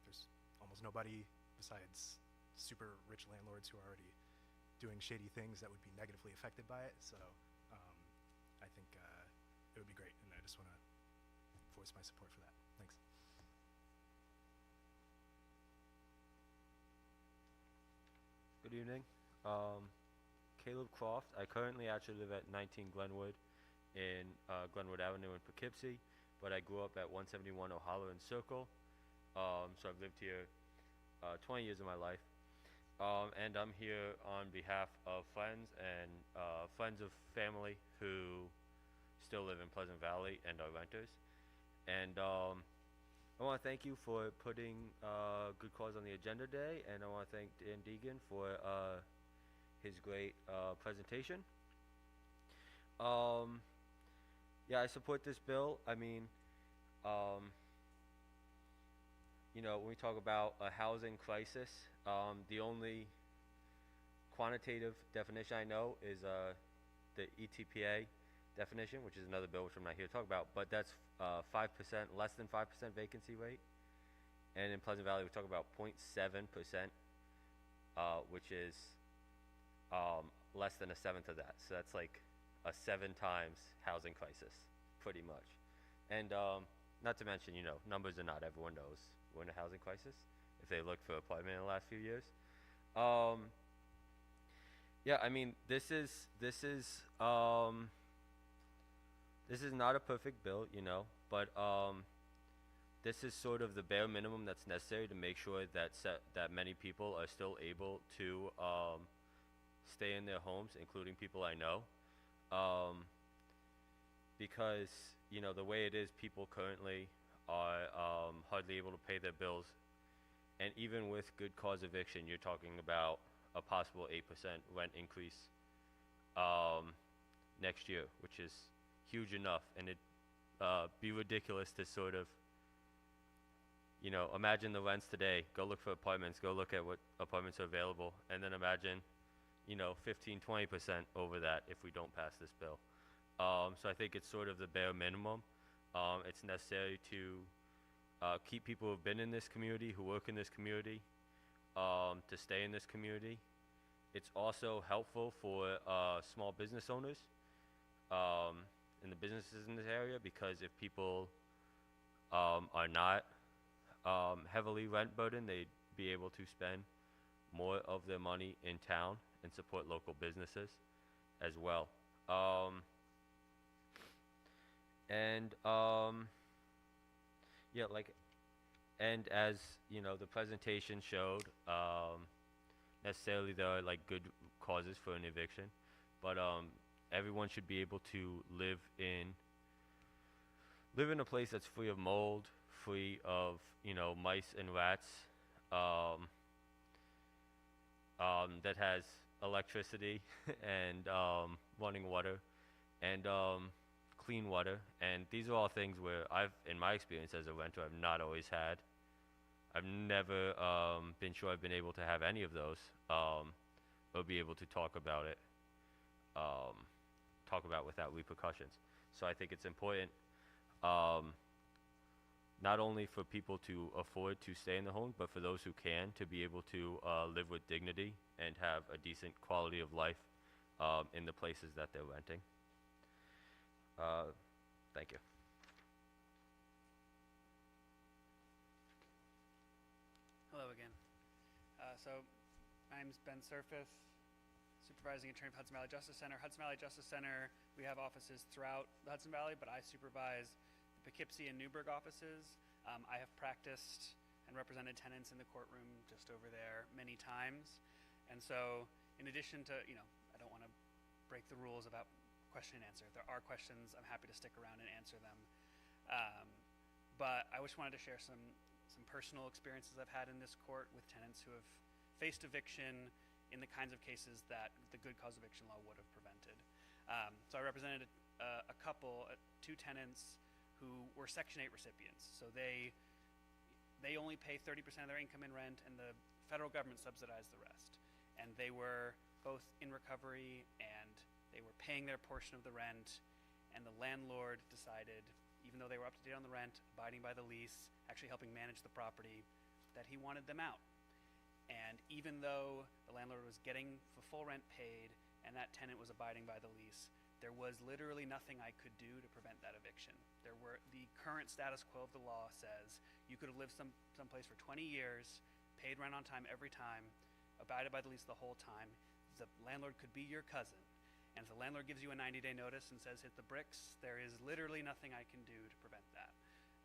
There's almost nobody besides super rich landlords who are already doing shady things that would be negatively affected by it. So I think it would be great, and I just want to voice my support for that. Thanks. Good evening. Caleb Croft. I currently actually live at 19 Glenwood in Glenwood Avenue in Poughkeepsie, but I grew up at 171 O'Halloran Circle. So I've lived here 20 years of my life. And I'm here on behalf of friends and friends of family who still live in Pleasant Valley and are renters. And I want to thank you for putting Good Cause on the agenda today, and I want to thank Dan Deegan for his great presentation. Yeah, I support this bill. I mean, you know, when we talk about a housing crisis, the only quantitative definition I know is the ETPA definition, which is another bill which I'm not here to talk about, but that's 5%, less than 5% vacancy rate. And in Pleasant Valley, we talk about 0.7%, which is less than a seventh of that. So that's like a 7 times housing crisis, pretty much. And not to mention, you know, numbers are not, everyone knows we're in a housing crisis if they look for an apartment in the last few years. Yeah, I mean, this is not a perfect bill, you know, but this is sort of the bare minimum that's necessary to make sure that that many people are still able to stay in their homes, including people I know, because, you know, the way it is, people currently are hardly able to pay their bills, and even with good cause eviction, you're talking about a possible 8% rent increase next year, which is huge enough, and it'd be ridiculous to sort of, you know, imagine the rents today, go look for apartments, go look at what apartments are available, and then imagine, you know, 15-20% over that if we don't pass this bill. So I think it's sort of the bare minimum. It's necessary to keep people who've been in this community, who work in this community, to stay in this community. It's also helpful for small business owners and the businesses in this area, because if people are not heavily rent burdened, they'd be able to spend more of their money in town and support local businesses as well. Yeah, like, and as you know, the presentation showed, necessarily there are like good causes for an eviction, but everyone should be able to live in a place that's free of mold, free of, you know, mice and rats, that has electricity and running water and clean water. And these are all things where I've, in my experience as a renter, I've not always had. I've never been sure I've been able to have any of those, or be able to talk about it without repercussions. So I think it's important, not only for people to afford to stay in the home, but for those who can, to be able to live with dignity and have a decent quality of life in the places that they're renting. Thank you. Hello again. So my name is Ben Surface, supervising attorney for Hudson Valley Justice Center. Hudson Valley Justice Center, we have offices throughout the Hudson Valley, but I supervise the Poughkeepsie and Newburgh offices. I have practiced and represented tenants in the courtroom just over there many times. And so in addition to, you know, I don't want to break the rules about question and answer. If there are questions, I'm happy to stick around and answer them. But I just wanted to share some personal experiences I've had in this court with tenants who have faced eviction in the kinds of cases that the good cause eviction law would have prevented. So I represented a couple, 2 tenants who were Section 8 recipients. So they only pay 30% of their income in rent, and the federal government subsidized the rest. And they were both in recovery, and they were paying their portion of the rent, and the landlord decided, even though they were up to date on the rent, abiding by the lease, actually helping manage the property, that he wanted them out. And even though the landlord was getting the full rent paid and that tenant was abiding by the lease, there was literally nothing I could do to prevent that eviction. The current status quo of the law says you could have lived someplace for 20 years, paid rent on time every time, abided by the lease the whole time. The landlord could be your cousin. And if the landlord gives you a 90-day notice and says hit the bricks, there is literally nothing I can do to prevent that.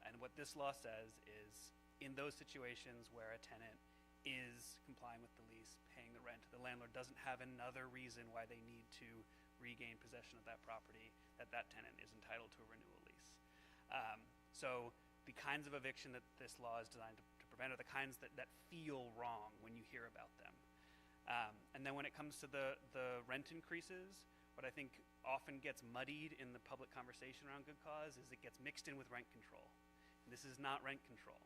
And what this law says is, in those situations where a tenant is complying with the lease, paying the rent, the landlord doesn't have another reason why they need to regain possession of that property, that tenant is entitled to a renewal lease. So the kinds of eviction that this law is designed to prevent are the kinds that feel wrong when you hear about them. And then when it comes to the rent increases, what I think often gets muddied in the public conversation around good cause is it gets mixed in with rent control. And this is not rent control.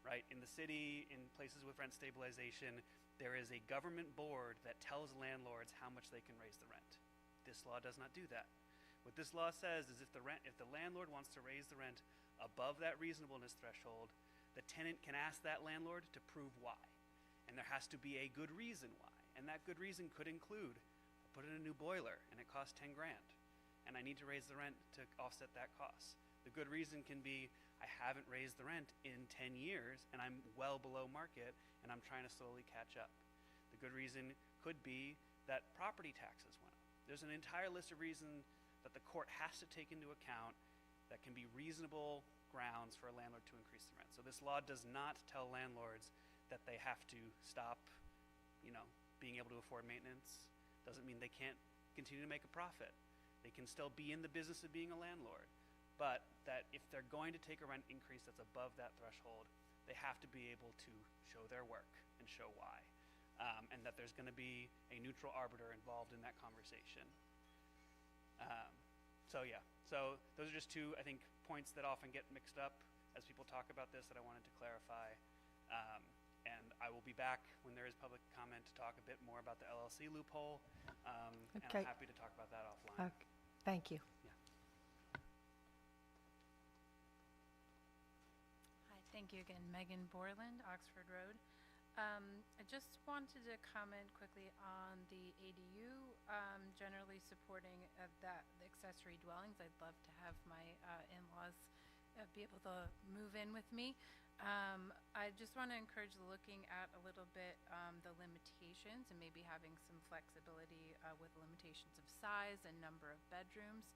right? In the city, in places with rent stabilization, there is a government board that tells landlords how much they can raise the rent. This law does not do that. What this law says is if the landlord wants to raise the rent above that reasonableness threshold, the tenant can ask that landlord to prove why. And there has to be a good reason why. And that good reason could include, I put in a new boiler and it costs 10 grand, and I need to raise the rent to offset that cost. The good reason can be, I haven't raised the rent in 10 years and I'm well below market and I'm trying to slowly catch up. The good reason could be that property taxes went up. There's an entire list of reasons that the court has to take into account that can be reasonable grounds for a landlord to increase the rent. So this law does not tell landlords that they have to stop, being able to afford maintenance. Doesn't mean they can't continue to make a profit. They can still be in the business of being a landlord. But that if they're going to take a rent increase that's above that threshold, they have to be able to show their work and show why. And that there's going to be a neutral arbiter involved in that conversation. So those are just two, I think, points that often get mixed up as people talk about this that I wanted to clarify. And I will be back when there is public comment to talk a bit more about the LLC loophole. And Okay. I'm happy to talk about that offline. Okay, thank you. Hi, thank you again. Megan Borland, Oxford Road. I just wanted to comment quickly on the ADU, generally supporting the accessory dwellings. I'd love to have my in-laws be able to move in with me. I just want to encourage looking at a little bit the limitations and maybe having some flexibility with limitations of size and number of bedrooms.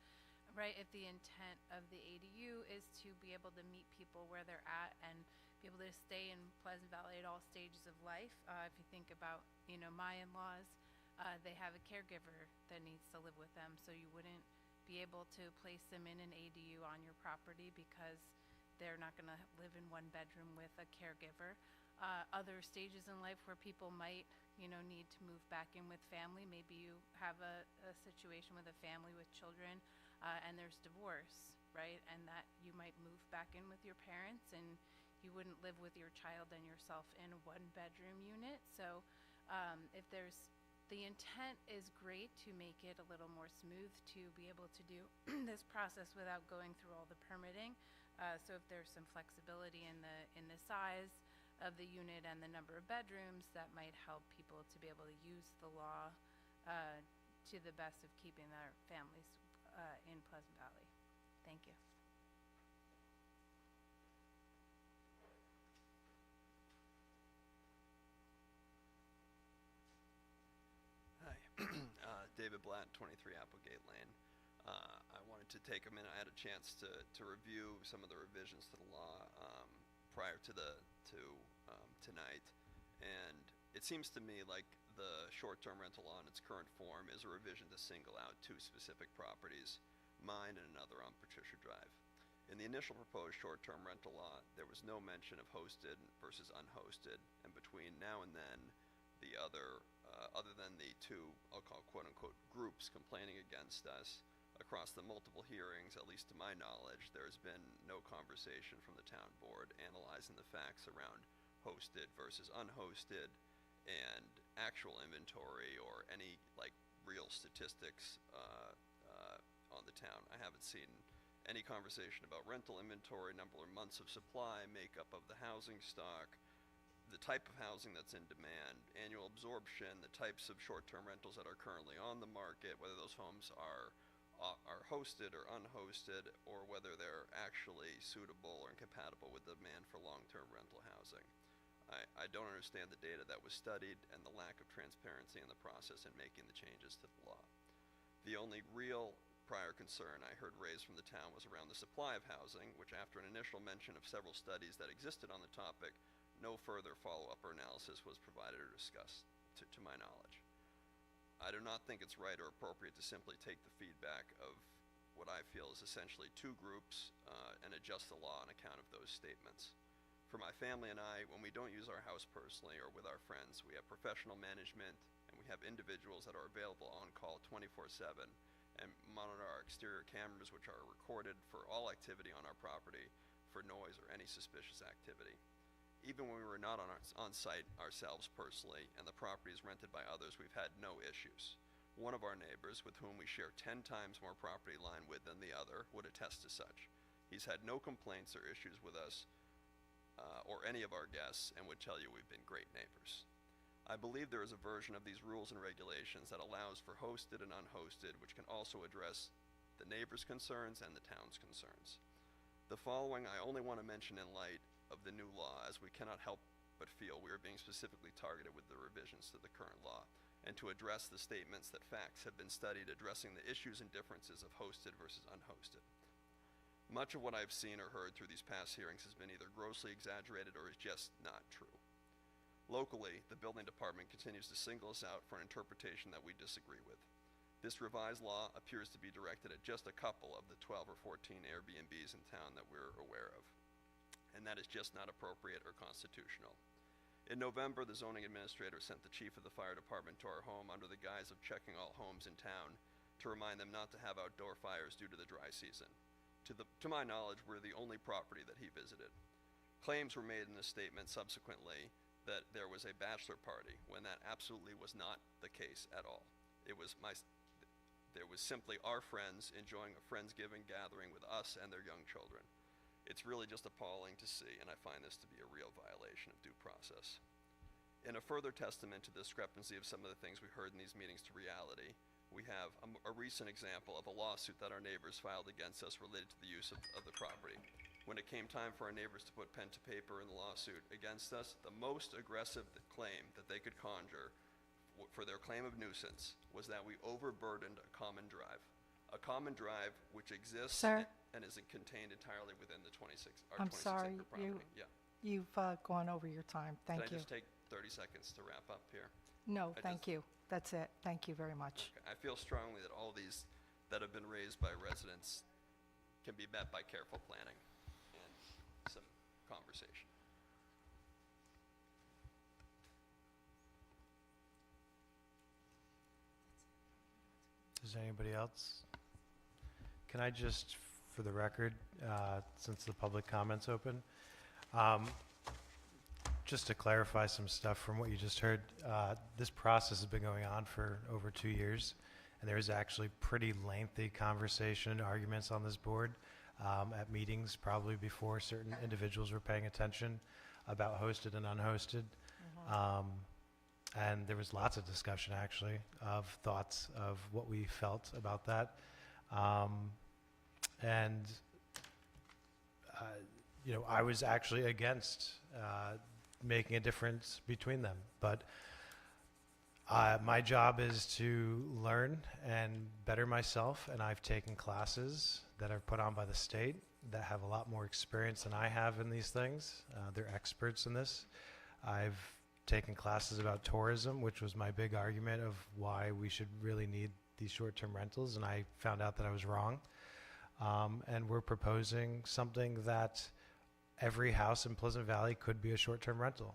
Right, if the intent of the ADU is to be able to meet people where they're at and be able to stay in Pleasant Valley at all stages of life. If you think about, my in-laws, they have a caregiver that needs to live with them, so you wouldn't be able to place them in an ADU on your property because they're not going to live in one bedroom with a caregiver. Other stages in life where people might, need to move back in with family. Maybe you have a situation with a family with children and there's divorce, right? And that you might move back in with your parents and you wouldn't live with your child and yourself in a one-bedroom unit. So if the intent is great to make it a little more smooth to be able to do this process without going through all the permitting. So if there's some flexibility in the size of the unit and the number of bedrooms, that might help people to be able to use the law to the best of keeping their families in Pleasant Valley. Thank you. Hi, David Blatt, 23 Applegate Lane. I wanted to take a minute. I had a chance to review some of the revisions to the law prior to tonight, and it seems to me like the short-term rental law in its current form is a revision to single out two specific properties, mine and another on Patricia Drive. In the initial proposed short-term rental law, there was no mention of hosted versus unhosted, and between now and then, the other than the two, I'll call quote-unquote groups complaining against us, across the multiple hearings, at least to my knowledge, there's been no conversation from the town board analyzing the facts around hosted versus unhosted and actual inventory or any real statistics on the town. I haven't seen any conversation about rental inventory, number of months of supply, makeup of the housing stock, the type of housing that's in demand, annual absorption, the types of short-term rentals that are currently on the market, whether those homes are hosted or unhosted, or whether they're actually suitable or compatible with demand for long-term rental housing. I don't understand the data that was studied and the lack of transparency in the process in making the changes to the law. The only real prior concern I heard raised from the town was around the supply of housing, which after an initial mention of several studies that existed on the topic, no further follow-up or analysis was provided or discussed, to my knowledge. I do not think it's right or appropriate to simply take the feedback of what I feel is essentially two groups and adjust the law on account of those statements. For my family and I, when we don't use our house personally or with our friends, we have professional management and we have individuals that are available on call 24/7 and monitor our exterior cameras, which are recorded for all activity on our property for noise or any suspicious activity. Even when we were not on site ourselves personally, and the property is rented by others, we've had no issues. One of our neighbors, with whom we share 10 times more property line with than the other, would attest to such. He's had no complaints or issues with us or any of our guests, and would tell you we've been great neighbors. I believe there is a version of these rules and regulations that allows for hosted and unhosted, which can also address the neighbors' concerns and the town's concerns. The following I only want to mention in light of the new law, as we cannot help but feel we are being specifically targeted with the revisions to the current law, and to address the statements that facts have been studied addressing the issues and differences of hosted versus unhosted. Much of what I've seen or heard through these past hearings has been either grossly exaggerated or is just not true. Locally, the building department continues to single us out for an interpretation that we disagree with. This revised law appears to be directed at just a couple of the 12 or 14 Airbnbs in town that we're aware of, and that is just not appropriate or constitutional. In November, the zoning administrator sent the chief of the fire department to our home under the guise of checking all homes in town to remind them not to have outdoor fires due to the dry season. To my knowledge, we're the only property that he visited. Claims were made in this statement subsequently that there was a bachelor party, when that absolutely was not the case at all. There was simply our friends enjoying a Friendsgiving gathering with us and their young children. It's really just appalling to see, and I find this to be a real violation of due process. In a further testament to the discrepancy of some of the things we heard in these meetings to reality, we have a recent example of a lawsuit that our neighbors filed against us related to the use of the property. When it came time for our neighbors to put pen to paper in the lawsuit against us, the most aggressive claim that they could conjure for their claim of nuisance was that we overburdened a common drive. A common drive which exists Sir? and isn't contained entirely within the 26 I'm sorry, acre property. Yeah. you've gone over your time. Thank Can you. I just take 30 seconds to wrap up here? No, I thank you. That's it. Thank you very much. Okay. I feel strongly that all these that have been raised by residents can be met by careful planning and some conversation. Does anybody else? Can I just, for the record, since the public comment's open, just to clarify some stuff from what you just heard, this process has been going on for over 2 years, and there is actually pretty lengthy conversation and arguments on this board at meetings, probably before certain individuals were paying attention, about hosted and unhosted. And there was lots of discussion, actually, of thoughts of what we felt about that. You know, I was actually against making a difference between them. But my job is to learn and better myself, and I've taken classes that are put on by the state that have a lot more experience than I have in these things. They're experts in this. I've taken classes about tourism, which was my big argument of why we should really need these short-term rentals, and I found out that I was wrong. And we're proposing something that every house in Pleasant Valley could be a short-term rental.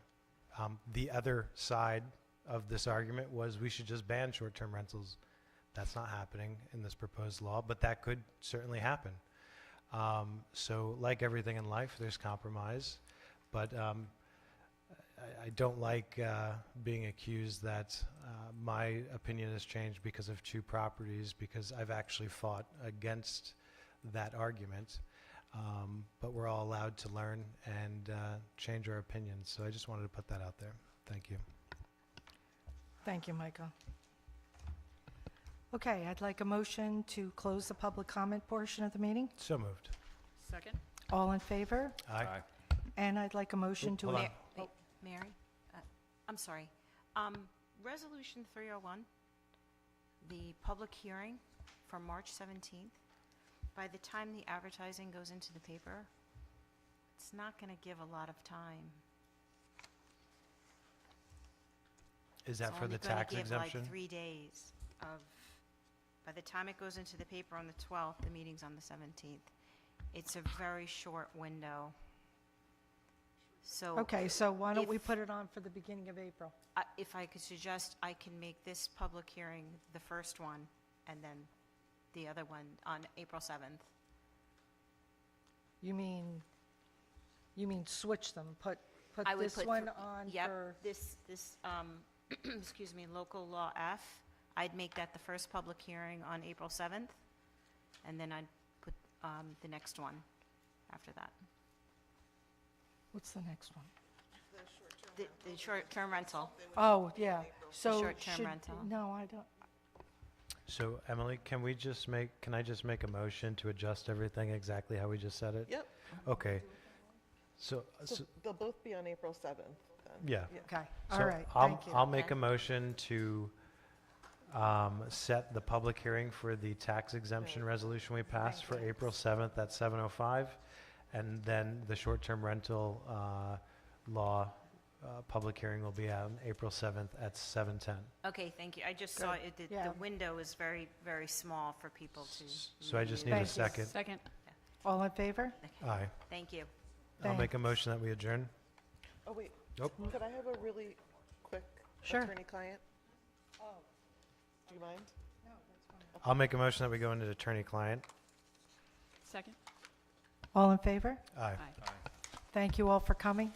The other side of this argument was we should just ban short-term rentals. That's not happening in this proposed law, but that could certainly happen. So like everything in life, there's compromise, but I don't like being accused that my opinion has changed because of 2 properties, because I've actually fought against that argument. But we're all allowed to learn and change our opinions. So I just wanted to put that out there. Thank you. Thank you, Micah. Okay, I'd like a motion to close the public comment portion of the meeting. So moved. Second? All in favor? Aye. And I'd like a motion to... Hold on. Wait, Mary, I'm sorry. Resolution 301, the public hearing for March 17th, by the time the advertising goes into the paper, it's not going to give a lot of time. Is that for the tax exemption? It's only going to give like 3 days of, by the time it goes into the paper on the 12th, the meeting's on the 17th. It's a very short window. So. Okay, so why don't we if- put it on for the beginning of April? If I could suggest, I can make this public hearing the first one, and then the other one on April 7th. You mean switch them, put put I would this put one thr- on yep, for, this, excuse me, local law F, I'd make that the first public hearing on April 7th, and then I'd put the next one after that. what's the next one? The short-term rental. Oh, yeah, so short-term should, rental. no, I don't, So Emily, can I just make a motion to adjust everything exactly how we just said it? Yep. Okay. So, So they'll both be on April 7th then. yeah. okay, So all right, I'll- thank you. I'll make a Okay. motion to set the public hearing for the tax exemption resolution we passed for April 7th at 7:05, and then the short-term rental law public hearing will be on April 7th at 7:10. Okay, thank you. I just saw Good. it, Yeah. the window is very, very small for people to. So I just need read. a Thank you. second. Second. All in favor? Aye. Thank you. I'll make a motion that we adjourn. Oh, wait. Nope. Could I have a really quick Sure. attorney-client? Oh. Do you mind? I'll make a motion that we go into attorney-client. Second. All in favor? Aye. Aye. Thank you all for coming.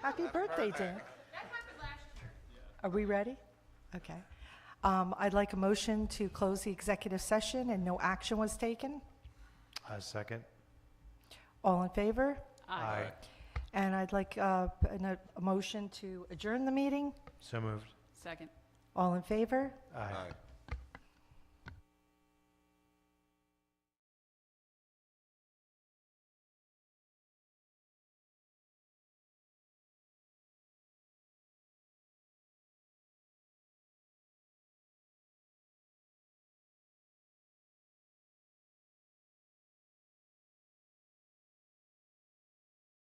Happy birthday, Dan. That happened last year. Are we ready? Okay. I'd like a motion to close the executive session and no action was taken. Second. All in favor? Aye. And I'd like a motion to adjourn the meeting. So moved. Second. All in favor? Aye.